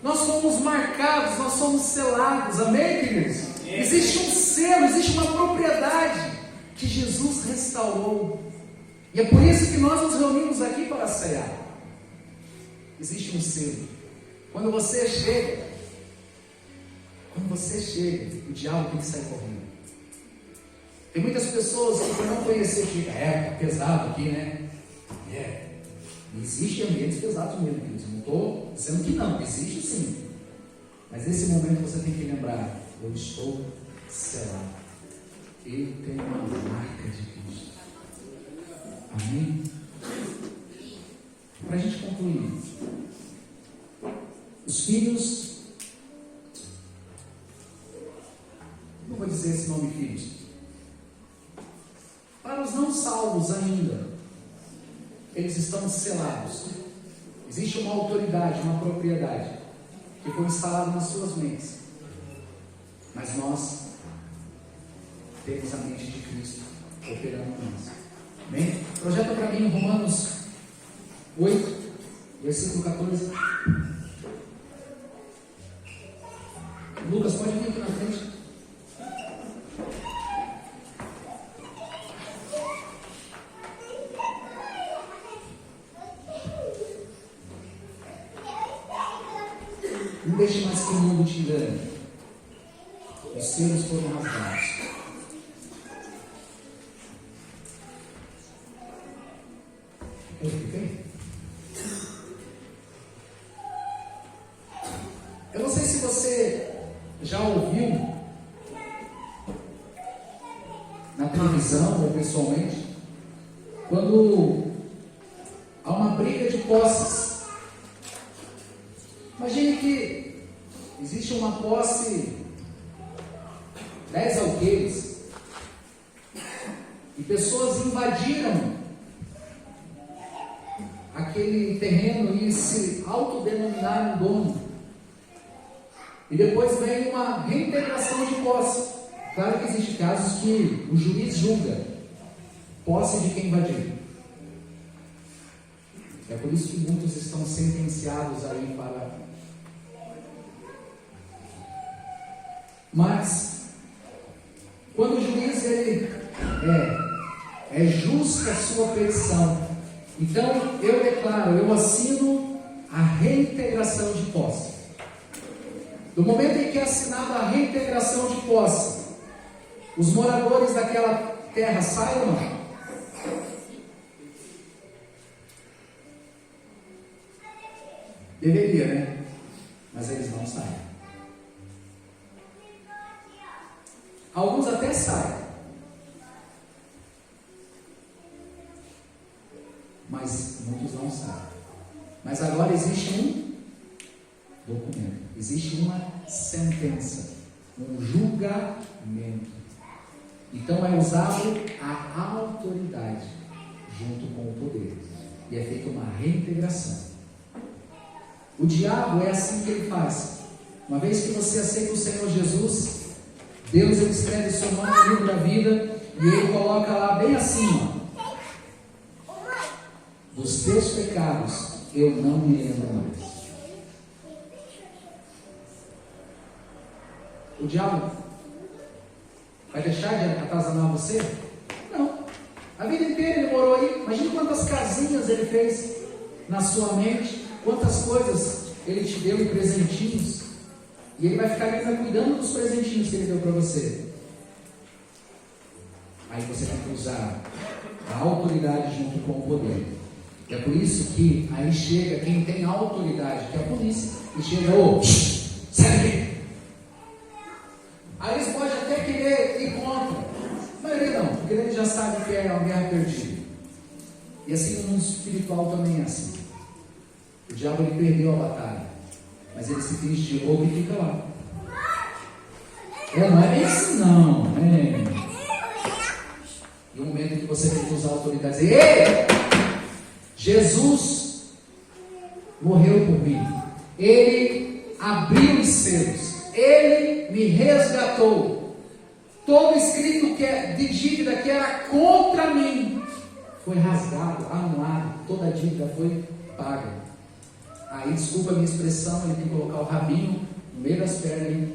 Nós somos marcados, nós somos selados. Amém, queridos? Existe um selo, existe uma propriedade que Jesus restaurou. E é por isso que nós nos reunimos aqui para cear. Existe um selo. Quando você chega, o diabo tem que sair correndo. Tem muitas pessoas que por não conhecer ficam: tá pesado aqui, né? Existem ambientes pesados mesmo, queridos. Não estou dizendo que não, existe sim. Mas nesse momento você tem que lembrar: eu estou selado. Eu tenho uma marca de Cristo. Amém? Para a gente concluir, os filhos, não vou dizer esse nome filhos, para os não salvos ainda, eles estão selados. Existe uma autoridade, uma propriedade que foi instalada nas suas mentes. Mas nós temos a mente de Cristo operando em nós. Amém? Projeta para mim Romanos 8, versículo 14. Lucas, pode vir aqui na frente. Não deixe mais que o mundo te engane. Os selos foram rasgados. Eu não sei se você já ouviu na televisão ou pessoalmente, quando há uma briga de posses. Imagine que existe uma posse 10 alqueires e pessoas invadiram aquele terreno e se autodenominaram dono. E depois vem uma reintegração de posse. Claro que existem casos que o juiz julga posse de quem invadiu. É por isso que muitos estão sentenciados aí para... Mas, quando o juiz ele é justa a sua petição, então eu declaro, eu assino a reintegração de posse. Do momento em que é assinada a reintegração de posse, os moradores daquela terra saem ou não? Deveria, né? Mas eles não saem. Alguns até saem, mas muitos não saem. Mas agora existe um documento, existe uma sentença, um julgamento. Então é usado a autoridade junto com o poder e é feita uma reintegração. O diabo é assim que ele faz. Uma vez que você aceita o Senhor Jesus, Deus ele escreve o seu nome no livro da vida e ele coloca lá bem acima: dos teus pecados eu não me lembro mais. O diabo vai deixar de atazanar você? Não. A vida inteira ele morou aí. Imagina quantas casinhas ele fez na sua mente, quantas coisas ele te deu em presentinhos. E ele vai ficar ainda cuidando dos presentinhos que ele deu para você. Aí você tem que usar a autoridade junto com o poder. E é por isso que aí chega quem tem autoridade, que é a polícia, e chega, sai daqui. Aí eles podem até querer ir contra, mas ele não, porque ele já sabe que é uma guerra perdida. E assim no mundo espiritual também é assim. O diabo ele perdeu a batalha, mas ele se finge de louco e fica lá. Não é bem assim não. E o momento em que você tem que usar a autoridade e dizer: ei, Jesus morreu por mim, Ele abriu os selos, Ele me resgatou. Todo escrito de dívida que era contra mim foi rasgado, anulado, toda a dívida foi paga. Aí, desculpa a minha expressão, ele tem que colocar o rabinho no meio das pernas.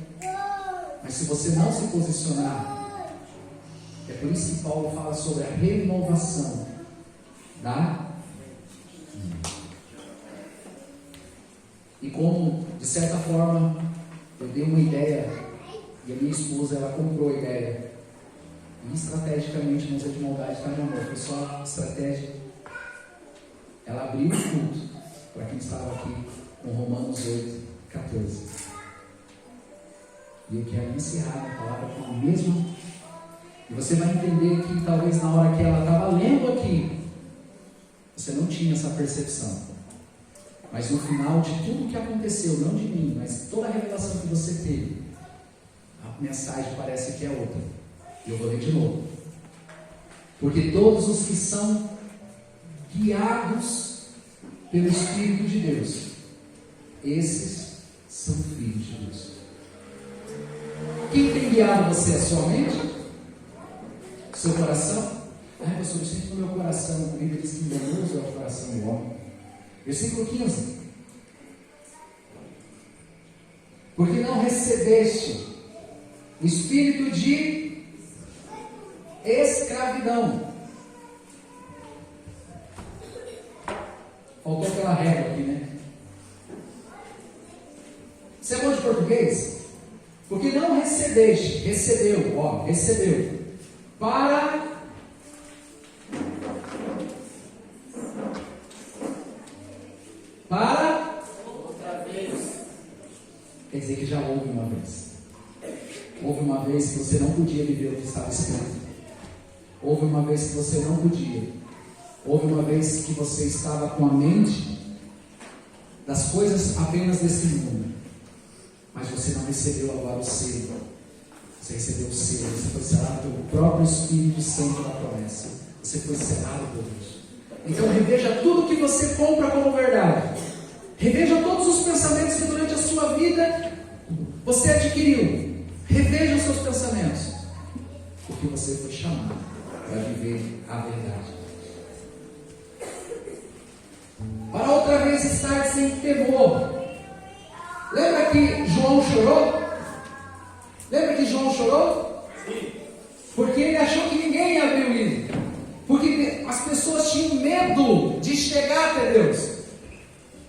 Mas se você não se posicionar, é por isso que Paulo fala sobre a renovação da... E como, de certa forma, eu dei uma ideia, e a minha esposa, ela comprou a ideia, e estrategicamente, não usa de maldade, tá, meu amor? Foi só estratégia. Ela abriu o culto, para quem estava aqui, com Romanos 8, 14. E eu quero encerrar a palavra com a mesma. E você vai entender que talvez na hora que ela estava lendo aqui, você não tinha essa percepção. Mas no final de tudo que aconteceu, não de mim, mas toda a revelação que você teve, a mensagem parece que é outra. E eu vou ler de novo. Porque todos os que são guiados pelo Espírito de Deus, esses são filhos de Deus. Quem tem guiado você? A sua mente? Seu coração? Pastor, eu sinto no meu coração, ele diz que enganoso é o coração do homem. Versículo 15. Porque não recebeste o espírito de escravidão. Faltou aquela regra aqui, né? Você é bom de português? Porque não recebeste, recebeu, para outra vez. Quer dizer que já houve uma vez. Houve uma vez que você não podia viver o que estava escrito. Houve uma vez que você não podia. Houve uma vez que você estava com a mente das coisas apenas desse mundo. Mas você não recebeu agora o selo. Você recebeu o selo. Você foi selado pelo próprio Espírito Santo da promessa. Você foi selado por Deus. Então reveja tudo que você compra como verdade. Reveja todos os pensamentos que durante a sua vida você adquiriu. Reveja os seus pensamentos. Porque você foi chamado para viver a verdade. Para outra vez estar sem temor. Lembra que João chorou? Sim. Porque ele achou que ninguém ia abrir o livro. Porque as pessoas tinham medo de chegar até Deus.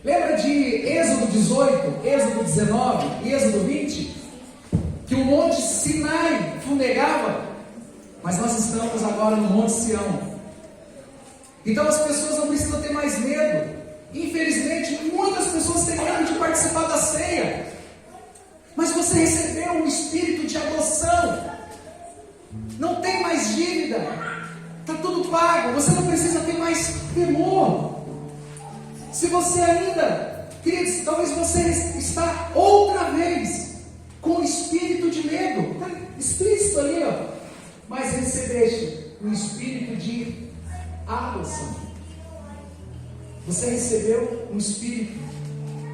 Lembra de Êxodo 18, Êxodo 19 e Êxodo 20? Que o Monte Sinai fumegava. Mas nós estamos agora no Monte Sião. Então as pessoas não precisam ter mais medo. Infelizmente, muitas pessoas têm medo de participar da ceia. Mas você recebeu um espírito de adoção. Não tem mais dívida. Está tudo pago. Você não precisa ter mais temor. Se você ainda, queridos, talvez você está outra vez com o espírito de medo. Está explícito ali, ó. Mas recebeste um espírito de adoção. Você recebeu um espírito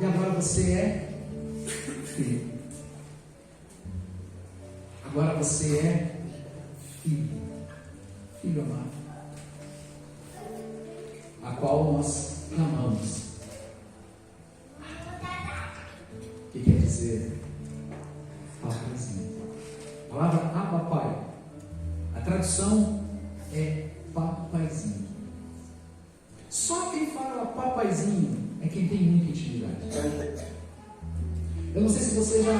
e agora você é filho. Agora você é filho. Filho amado. A qual nós clamamos. O que quer dizer? Papaizinho. A palavra Abba Pai. A tradução é papaizinho. Só quem fala papaizinho é quem tem muita intimidade. Eu não sei se você já...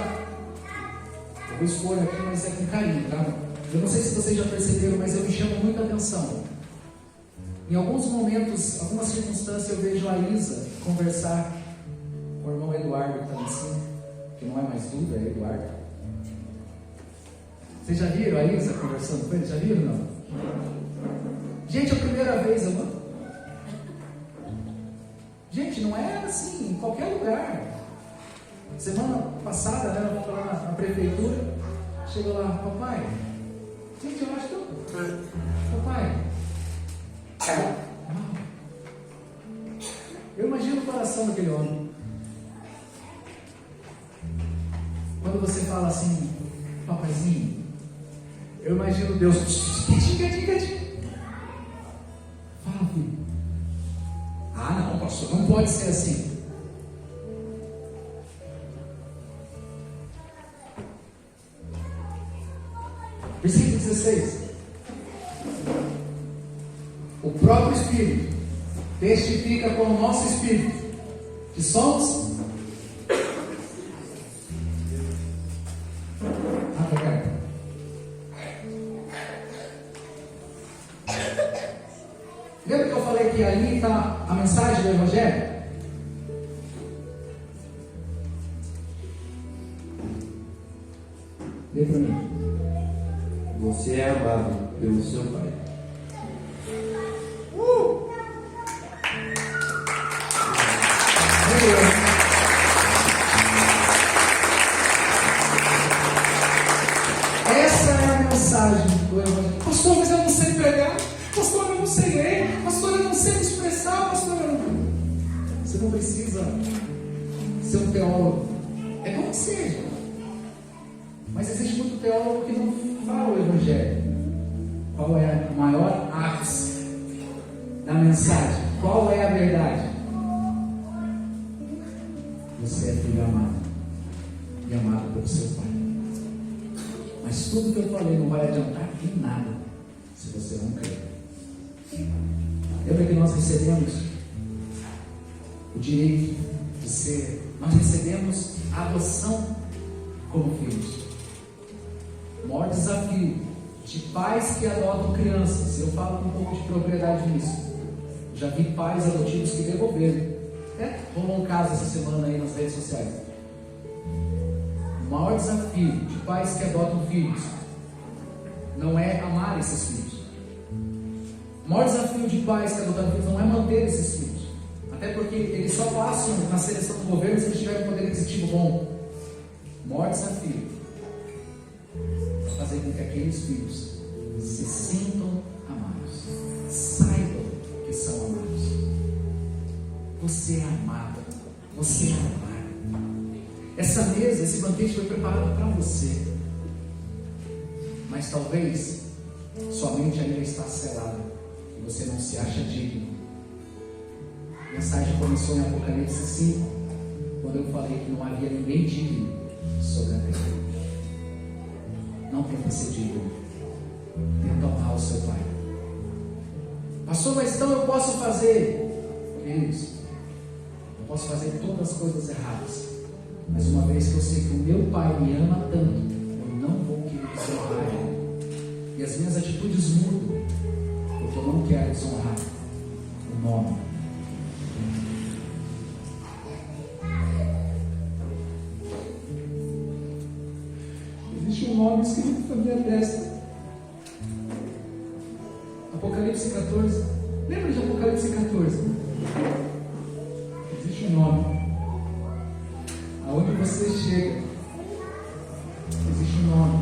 Eu vou expor aqui, mas é com carinho, tá? Eu não sei se vocês já perceberam, mas eu me chamo muita atenção. Em alguns momentos, algumas circunstâncias, eu vejo a Isa conversar com o irmão Eduardo, que está ali em cima, que não é mais Duda, é Eduardo. Vocês já viram a Isa conversando com ele? Já viram, não? Gente, é a primeira vez, irmão. Gente, não é assim, em qualquer lugar. Semana passada, né, eu fui lá na prefeitura, chegou lá, papai, gente, eu acho que papai, eu imagino o coração daquele homem. Quando você fala assim, papaizinho, eu imagino Deus, fala, filho. Ah, não, pastor, não pode ser assim. Versículo 16. O próprio Espírito testifica com o nosso Espírito que somos. Lembra que eu falei que ali está a mensagem do Evangelho? Lê para mim. Você é amado pelo seu Pai. precisa ser um teólogo. É bom que seja. Mas existe muito teólogo que não fala o Evangelho. Qual é a maior ápice da mensagem? Qual é a verdade? Você é filho amado e amado pelo seu Pai. Mas tudo que eu falei não vai adiantar em nada se você não crer. Lembra que nós recebemos o direito de ser, nós recebemos a adoção como filhos. O maior desafio de pais que adotam crianças, eu falo com um pouco de propriedade nisso. Já vi pais adotivos que devolveram. Rolou um caso essa semana aí nas redes sociais. O maior desafio de pais que adotam filhos não é amar esses filhos. O maior desafio de pais que adotam filhos não é manter esses filhos. Até porque eles só passam na seleção do governo se eles tiverem um poder aquisitivo bom. O maior desafio é fazer com que aqueles filhos se sintam amados, saibam que são amados. Você é amado, você é amado. Essa mesa, esse banquete foi preparado para você, mas talvez sua mente ainda está selada e você não se acha digno. A mensagem começou em Apocalipse 5, quando eu falei que não havia ninguém digno sobre a terra. Não tenta ser digno, tenta honrar o seu Pai. Pastor, mas então eu posso fazer isso? Eu posso fazer todas as coisas erradas, mas uma vez que eu sei que o meu Pai me ama tanto, eu não vou querer desonrar Ele. E as minhas atitudes mudam, porque eu não quero desonrar o nome. Existe um nome escrito na minha testa. Apocalipse 14. Lembra de Apocalipse 14? Existe um nome. Aonde você chega, existe um nome.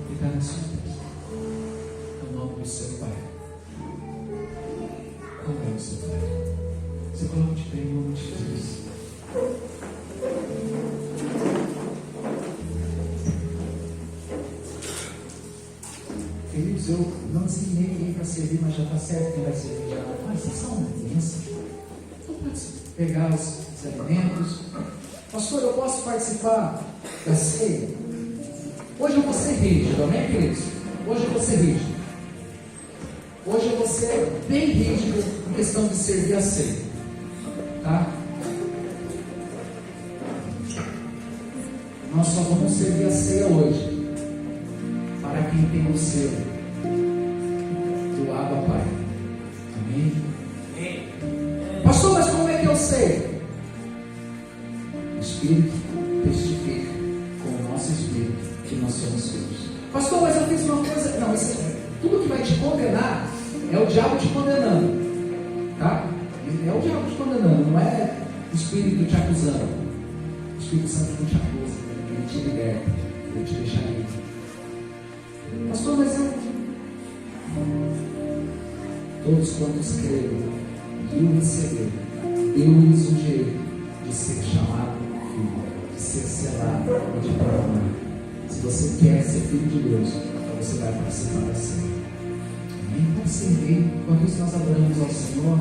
E está na sua testa. É o nome do seu Pai. Qual é o seu Pai? Você coloca de pé em nome de Jesus. Queridos, eu não designei ninguém para servir, mas já está certo quem vai servir já. Mas vocês são uma bênção. Então pode pegar os alimentos. Pastor, eu posso participar da ceia? Hoje eu vou ser rígido, amém, queridos? Hoje eu vou ser rígido. Hoje eu vou ser bem rígido em questão de servir a ceia. Tá? Nós só vamos servir a ceia hoje para quem tem o selo do Abba Pai. Amém? Pastor, mas como é que eu sei? O Espírito testifica com o nosso Espírito que nós somos filhos. Pastor, mas eu fiz uma coisa. Não, isso é tudo que vai te condenar é o diabo te condenando. Tá? É o diabo te condenando, não é o Espírito te acusando. O Espírito Santo não te acusa, ele te liberta, ele te deixa livre. Pastor, mas eu. Todos quantos creram e o receberam, deu-lhes o direito de ser chamado filho, de ser selado e de proclamar. Se você quer ser filho de Deus, então você vai participar da ceia. Amém? Pode servir. Enquanto isso, nós adoramos ao Senhor.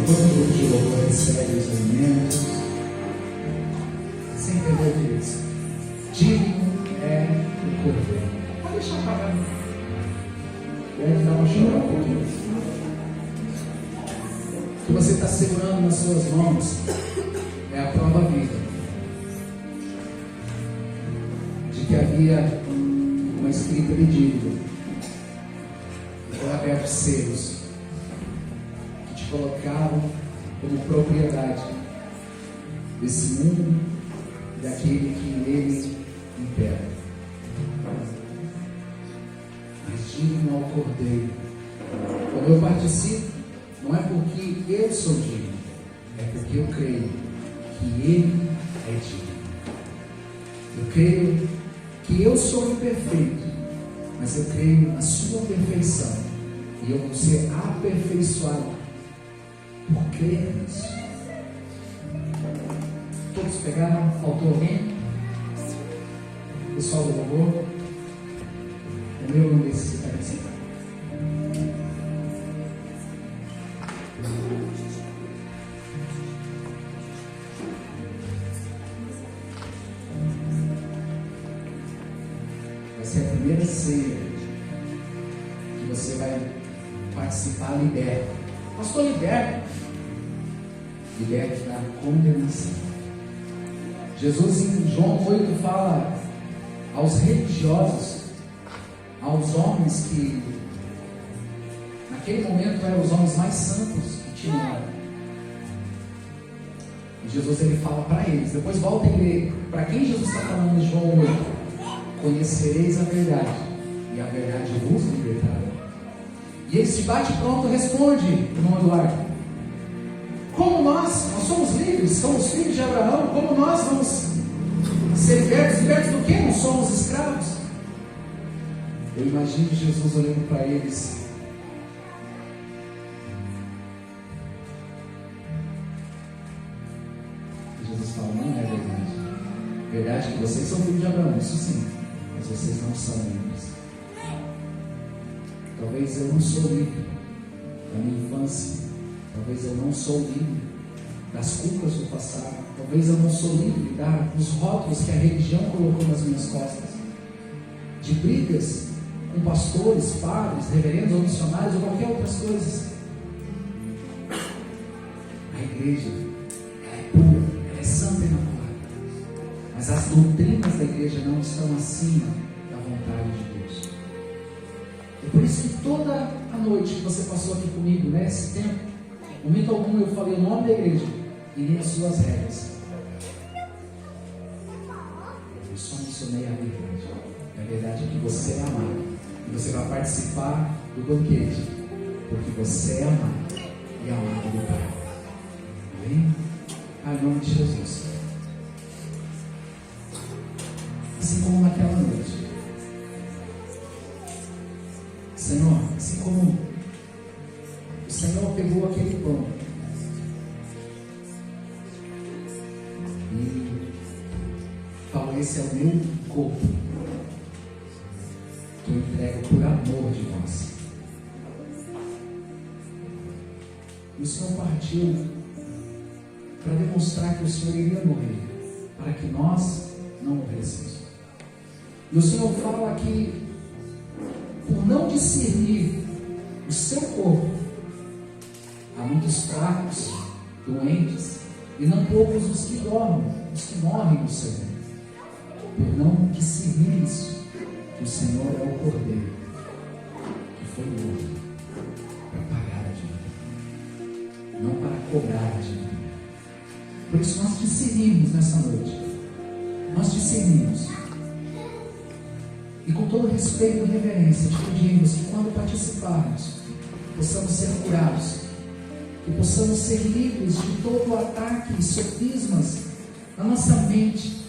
Enquanto o grupo de louvor recebe os alimentos, sem perder isso, digno é o Cordeiro. Pode deixar apagado. Deve dar uma chorar um pouquinho. O que você está segurando nas suas mãos é a prova viva de que havia uma escrita de dívida e foram abertos selos que te colocavam como propriedade desse mundo e daquele que nele impera. Mas digno ao Cordeiro. Quando eu participo, não é porque eu sou digno, é porque eu creio que Ele é digno. Eu creio que eu sou imperfeito, mas eu creio na sua perfeição e eu vou ser aperfeiçoado por crer nisso. Todos pegaram? Faltou alguém? Pessoal do louvor? O meu não necessita receber. Vai ser a primeira ceia que você vai participar liberto. Pastor, liberto. Liberto da condenação. Jesus em João 8 fala aos religiosos, aos homens que naquele momento eram os homens mais santos que tinham lá. E Jesus ele fala para eles, depois volta e lê, para quem Jesus está falando em João 8? Conhecereis a verdade, e a verdade vos libertará. E esse bate pronto responde, irmão Eduardo, como nós somos livres, somos filhos de Abraão, como nós vamos ser libertos? Libertos do quê? Não somos escravos? Eu imagino Jesus olhando para eles. E Jesus fala, não é verdade. Verdade que vocês são filhos de Abraão, isso sim, mas vocês não são livres. Talvez eu não sou livre da minha infância. Talvez eu não sou livre das culpas do passado. Talvez eu não sou livre dos rótulos que a religião colocou nas minhas costas. De brigas com pastores, padres, reverendos ou missionários ou qualquer outras coisas. A igreja, ela é pura, ela é santa e imaculada. Mas as doutrinas da igreja não estão acima da vontade de Deus. É por isso que toda a noite que você passou aqui comigo, nesse tempo, momento algum eu falei o nome da igreja e nem as suas regras. Eu só mencionei a verdade. E a verdade é que você é amado. E você vai participar do banquete. Porque você é amado e amado do Pai. Amém? Em nome de Jesus. Assim como naquela noite. Senhor, assim como o Senhor pegou aquele pão e falou, esse é o meu corpo que eu entrego por amor de vós. E o Senhor partiu para demonstrar que o Senhor iria morrer, para que nós não morrêssemos. E o Senhor fala que, por não discernir o seu corpo, há muitos fracos, doentes, e não poucos os que dormem, os que morrem no Senhor. Por não discernir isso, que o Senhor é o Cordeiro, que foi morto para pagar a dívida, não para cobrar a dívida. Por isso nós discernimos nessa noite. Nós discernimos. E com todo respeito e reverência, te pedimos que quando participarmos, possamos ser curados, que possamos ser livres de todo o ataque e sofismas na nossa mente,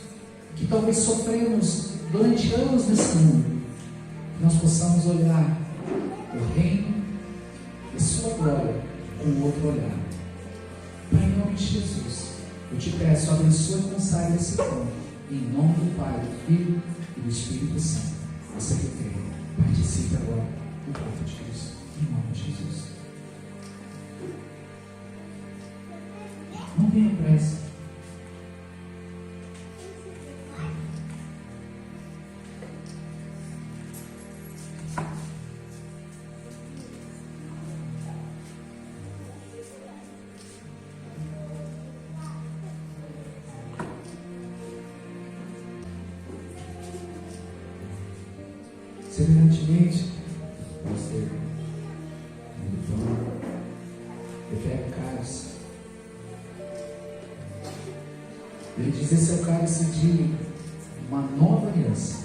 que talvez sofremos durante anos nesse mundo, que nós possamos olhar o reino e sua glória com outro olhar. Pai, em nome de Jesus, eu te peço, abençoe e consagre esse pão, em nome do Pai, do Filho e do Espírito Santo. Você que crê, participe agora do corpo de Cristo, em nome de Jesus. Não tenha pressa. Semelhantemente, você prefere o cálice. Ele diz: esse é o cálice de uma nova aliança,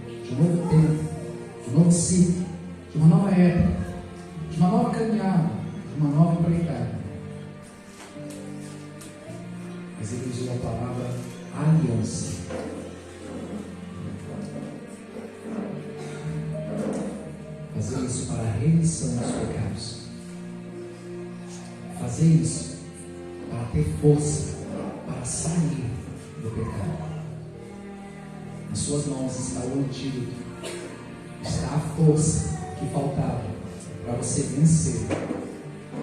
de um novo tempo, de um novo ciclo, de uma nova época, de uma nova caminhada, de uma nova empreitada. Mas ele usou a palavra aliança. Fazer isso para a remissão dos pecados. Fazer isso para ter força para sair do pecado. Nas suas mãos está o antídoto, está a força que faltava para você vencer.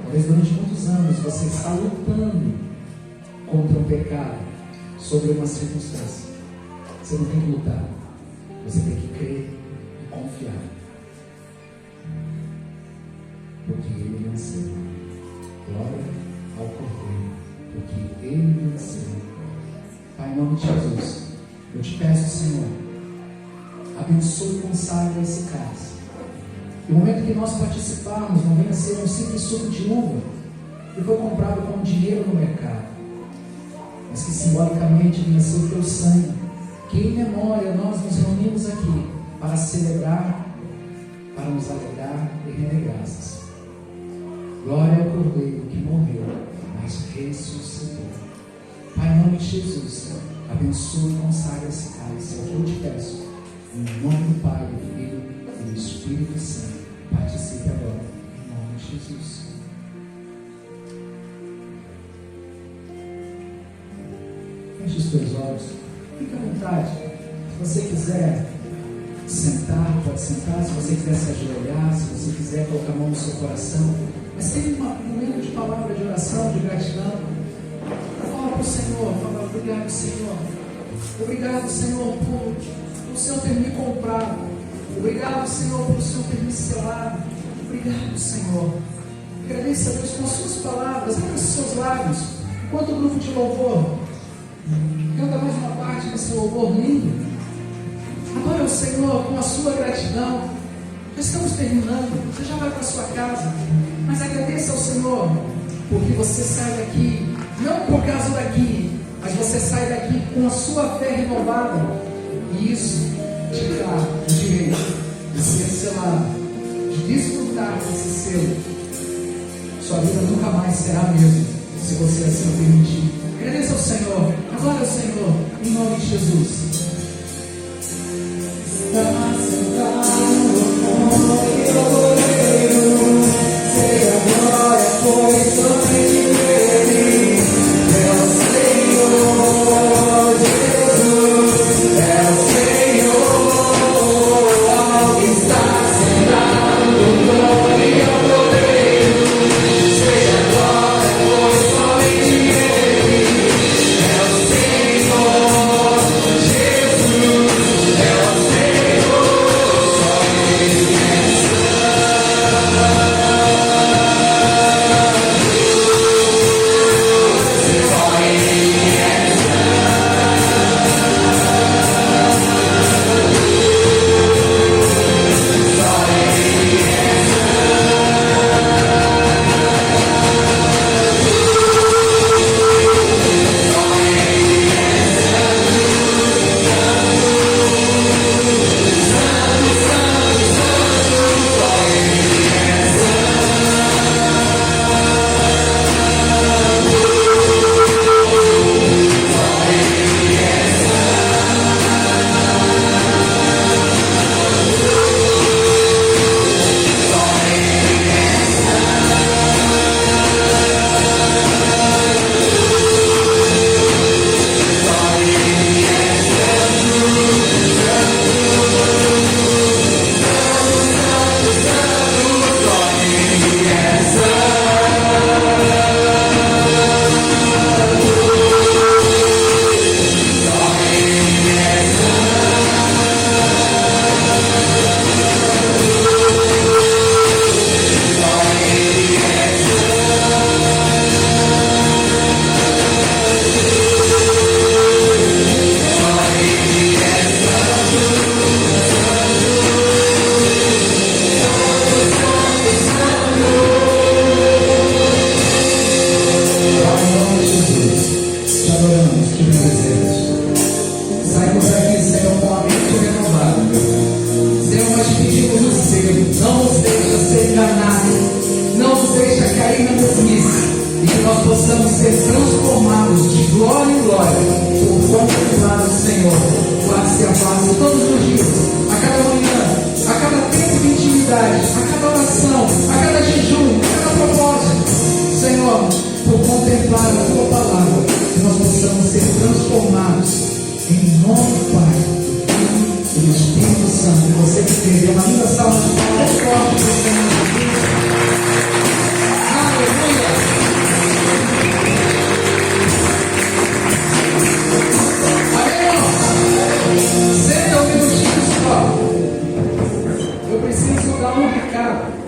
Talvez durante muitos anos você está lutando contra um pecado, sobre uma circunstância. Você não tem que lutar, você tem que crer e confiar. Porque Ele venceu. Glória ao Cordeiro, porque Ele venceu. Pai, em nome de Jesus, eu te peço, Senhor, abençoe e consagre esse cálice. Que o momento que nós participarmos não venha a ser um simples suco de uva que foi comprado com dinheiro no mercado, mas que simbolicamente venha a ser o teu sangue, que em memória nós nos reunimos aqui para celebrar, para nos alegrar e render graças. Glória ao Cordeiro que morreu, mas ressuscitou. Pai, em nome de Jesus, abençoe e consagre esse cálice. É o que eu te peço. Em nome do Pai, do Filho e do Espírito Santo. Participe agora. Em nome de Jesus. Feche os teus olhos. Fique à vontade. Se você quiser sentar, pode sentar. Se você quiser se ajoelhar, se você quiser colocar a mão no seu coração. Mas tem um momento de palavra de oração, de gratidão. Fala para o Senhor, fala: obrigado, Senhor. Obrigado, Senhor, por o Senhor ter me comprado. Obrigado, Senhor, por o Senhor ter me selado. Obrigado, Senhor. Agradeça a Deus com as suas palavras, abra os seus lábios. Enquanto o grupo de louvor canta mais uma parte desse louvor lindo, adore o Senhor com a sua gratidão. Já estamos terminando, você já vai para a sua casa, mas agradeça ao Senhor, porque você sai daqui, não por causa daqui, mas você sai daqui com a sua fé renovada, e isso te dá o direito de ser selado, de desfrutar desse selo. Sua vida nunca mais será a mesma, se você assim permitir. Agradeça ao Senhor, adore ao Senhor, em nome de Jesus. Está sentado no Cordeiro, seja glória, pois somente Ele é o Senhor Jesus, é o Senhor, que está sentado no Cordeiro, seja glória, pois somente Ele é o Senhor Jesus. oramos, te bendizemos. Saímos aqui, Senhor, com a mente renovada. Senhor, nós pedimos o Senhor, não nos deixa ser enganado, não nos deixa cair na mesmice, e que nós possamos ser transformados de glória em glória, por contemplar o Senhor, face a face, todos os dias, a cada manhã, a cada tempo de intimidade, a cada oração, a cada jejum, a cada propósito. Senhor, por contemplar a Tua palavra, que nós possamos ser transformados em nome do Pai, do Filho e do Espírito Santo. E você que entendeu, uma linda salva de palmas forte do Senhor Jesus. Aleluia! Amém? Senta um minutinho só. Eu preciso dar um recado.